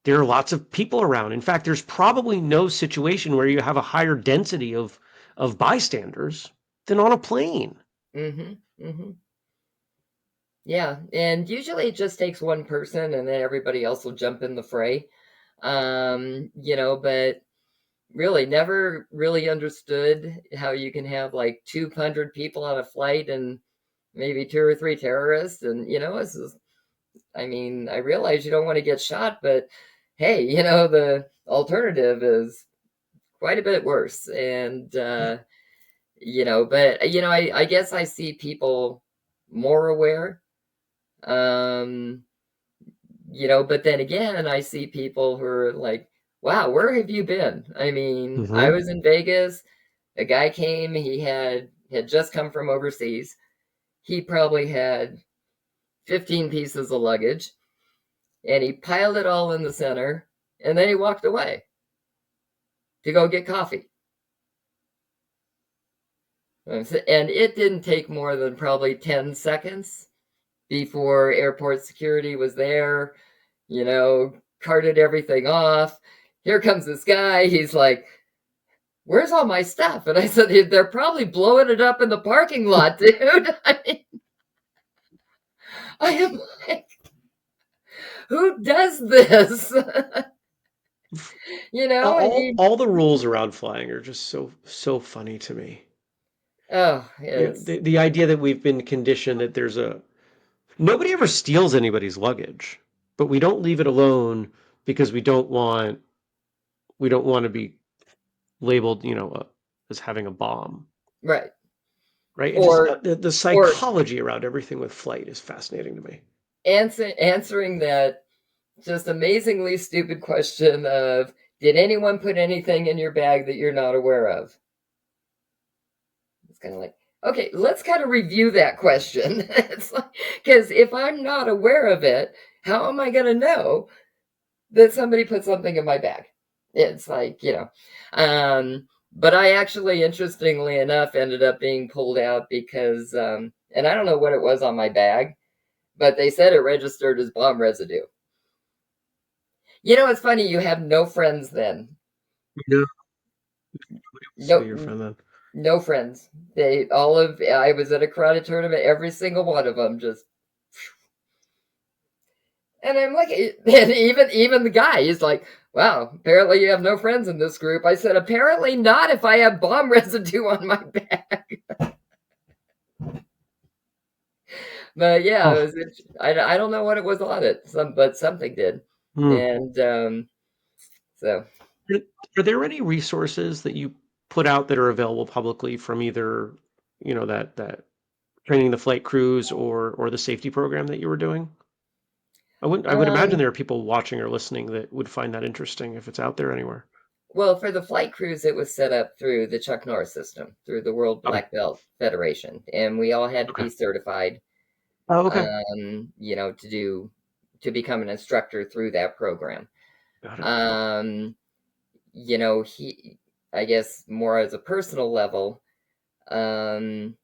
There are lots of people around. In fact, there's probably no situation where you have a higher density of bystanders than on a plane. Mm-hmm. Mm-hmm. Yeah, and usually it just takes one person and then everybody else will jump in the fray. But really never really understood how you can have like 200 people on a flight and maybe 2 or 3 terrorists. And, I mean, I realize you don't want to get shot, but hey, the alternative is quite a bit worse. And, but, I guess I see people more aware Um, but then again, I see people who are like, wow, where have you been? I mean, I Mm-hmm. was in Vegas. A guy came, he had just come from overseas. He probably had 15 pieces of luggage, and he piled it all in the center, and then he walked away to go get coffee. And it didn't take more than probably 10 seconds before airport security was there, carted everything off. Here comes this guy. He's like, where's all my stuff? And I said, they're probably blowing it up in the parking lot, dude. I mean, I am like, who does this? I mean, All the rules around flying are just so funny to me. oh, You know, it's the idea that we've been conditioned that nobody ever steals anybody's luggage, but we don't leave it alone because we don't want to be labeled, as having a bomb, right. right? It just Or, the or psychology around everything with flight is fascinating to me. answering that just amazingly stupid question of, did anyone put anything in your bag that you're not aware of? It's kind of like, okay, let's kind of review that question. It's like, because if I'm not aware of it, how am I going to know that somebody put something in my bag? It's like, but I actually, interestingly enough, ended up being pulled out because, and I don't know what it was on my bag, but they said it registered as bomb residue. It's funny, you have no friends then. No, say your No, friend then. no friends. I was at a karate tournament, every single one of them just, and I'm like, and even the guy, he's like, wow, apparently you have no friends in this group. I said, apparently not if I have bomb residue on my back. But yeah, Oh, I don't know what it was on it, but something did. hmm. And so, Are are there any resources that you put out that are available publicly from either, that training the flight crews or the safety program that you were doing? I would imagine um, there are people watching or listening that would find that interesting if it's out there anywhere. well, for the flight crews, it was set up through the Chuck Norris system, through the World Okay. Black Belt Federation, and we all had to Okay. be certified, Oh, okay. to become an instructor through that program. Got it. Um, he, I guess, more as a personal level, um,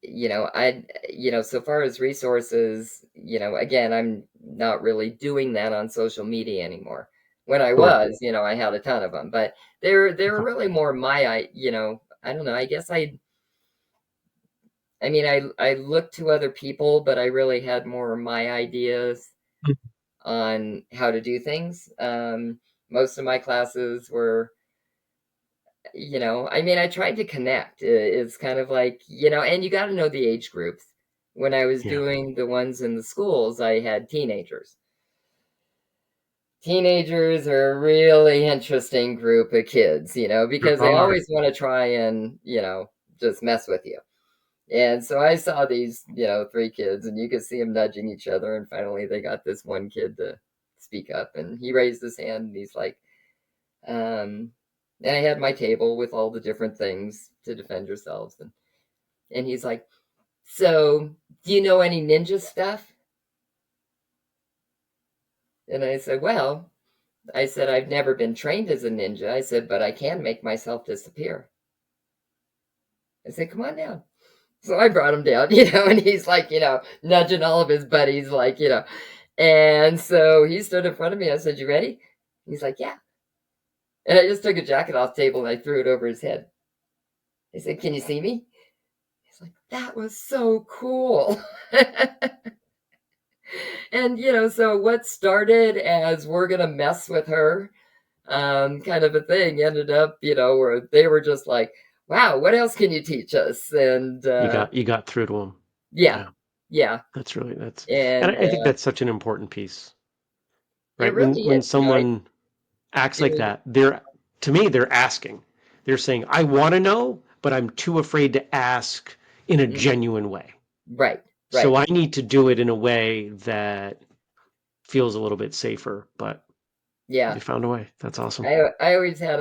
so far as resources, again, I'm not really doing that on social media anymore. When I Sure. was, I had a ton of them, but they're Okay. really more I don't know. I guess I mean, I looked to other people, but I really had more my ideas on how to do things. Most of my classes were, I mean, I tried to connect. It's kind of like, and you got to know the age groups. When I was Yeah. doing the ones in the schools, I had teenagers. Teenagers are a really interesting group of kids, There because they are. always want to try and, just mess with you. And so I saw these, three kids, and you could see them nudging each other. And finally, they got this one kid to speak up, and he raised his hand, and he's like, um, and I had my table with all the different things to defend yourselves, and he's like, "So, do you know any ninja stuff?" And I said, "Well," I said, "I've never been trained as a ninja." I said, "But I can make myself disappear." I said, "Come on down." So I brought him down, and he's like, nudging all of his buddies, like, and so he stood in front of me. I said, "You ready?" He's like, "Yeah." And I just took a jacket off the table and I threw it over his head. I said, "Can you see me?" He's like, "That was so cool." And, so what started as, we're going to mess with her, kind of a thing, ended up, where they were just like, wow, what else can you teach us? And You got through to them. yeah, Yeah. yeah. And And I think that's such an important piece, it right? really When is, someone acts like it, that, to me, they're asking. They're saying, I want to know, but I'm too afraid to ask in a mhm, genuine way. right, So right. I need to do it in a way that feels a little bit safer, but you Yeah. found a way. That's awesome. I always had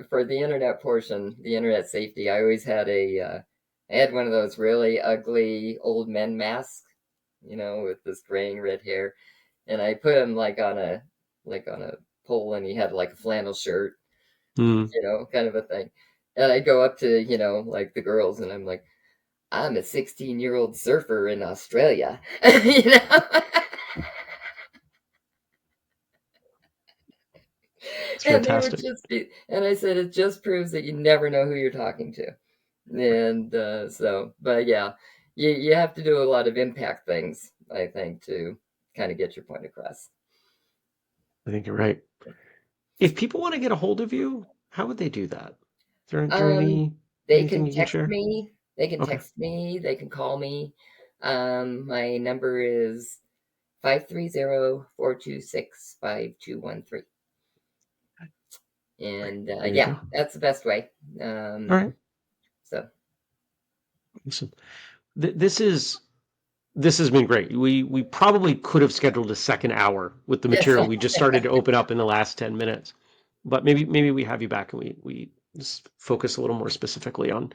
for the internet portion, the internet safety, I always had I had one of those really ugly old men masks, with this graying red hair, and I put him like on a pole, and he had like a flannel shirt, Mm. kind of a thing. And I go up to, like the girls, and I'm like, I'm a 16-year-old surfer in Australia, you know. It's And they would fantastic. just be, and I said, it just proves that you never know who you're talking to. And but yeah, you have to do a lot of impact things, I think, to kind of get your point across. I think you're right. If people want to get a hold of you, how would they do that? Is there Um, they anything can you can text share? me. They can Okay. text me. They can call me. My number is 530-426-5213. And There you yeah, go. that's the best way. All right. So Listen, this is this has been great. We probably could have scheduled a second hour with the yes, material we just started to open up in the last 10 minutes. But maybe we have you back and we just focus a little more specifically on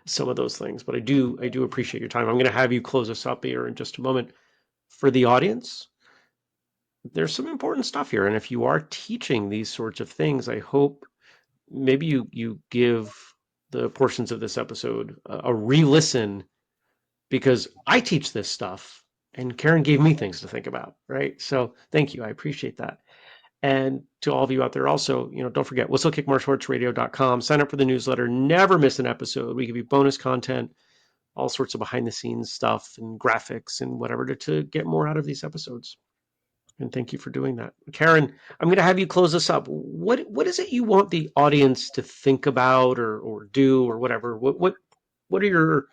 some of those things. But I do appreciate your time. I'm going to have you close us up here in just a moment. For the audience, there's some important stuff here. And if you are teaching these sorts of things, I hope maybe you give the portions of this episode a re-listen, because I teach this stuff and Karen gave me things to think about, right? So thank you. I appreciate that. And to all of you out there also, don't forget whistlekickmartialartsradio.com. Sign up for the newsletter. Never miss an episode. We give you bonus content, all sorts of behind the scenes stuff and graphics and whatever to get more out of these episodes. And thank you for doing that. Karen, I'm going to have you close this up. What is it you want the audience to think about or do or whatever? What are your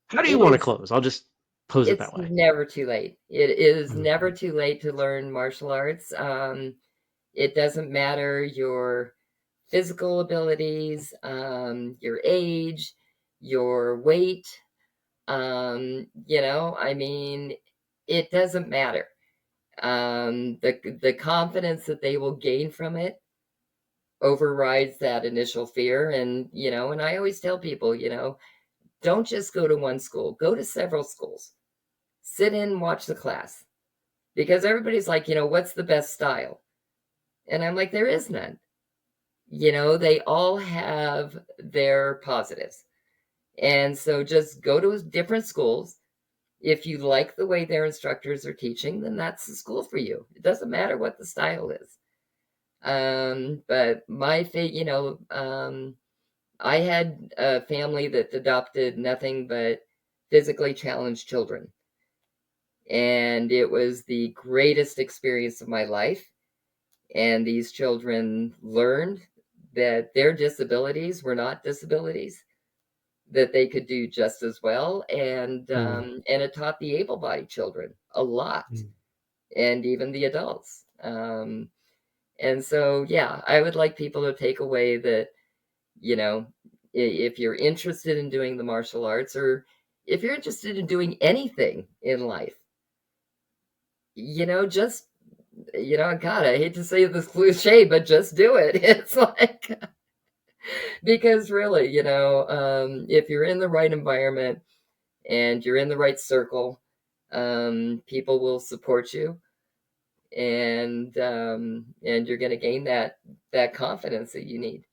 how do you it want to is. close? I'll just pose it It's that way. never too late. It is Mhm. never too late to learn martial arts. It doesn't matter your physical abilities, your age, your weight. I mean, it doesn't matter. The confidence that they will gain from it overrides that initial fear. And I always tell people, don't just go to one school, go to several schools, sit in, watch the class, because everybody's like, what's the best style? And I'm like, there is none. They all have their positives. And so just go to different schools. If you like the way their instructors are teaching, then that's the school for you. It doesn't matter what the style is. But I had a family that adopted nothing but physically challenged children. And it was the greatest experience of my life. And these children learned that their disabilities were not disabilities, that they could do just as well. Mm, And it taught the able-bodied children a lot, mm. and even the adults. And so, yeah, I would like people to take away that, you know, if you're interested in doing the martial arts, or if you're interested in doing anything in life, just, God, I hate to say this cliche, but just do it. It's like, because really, if you're in the right environment and you're in the right circle, people will support you, and you're going to gain that confidence that you need.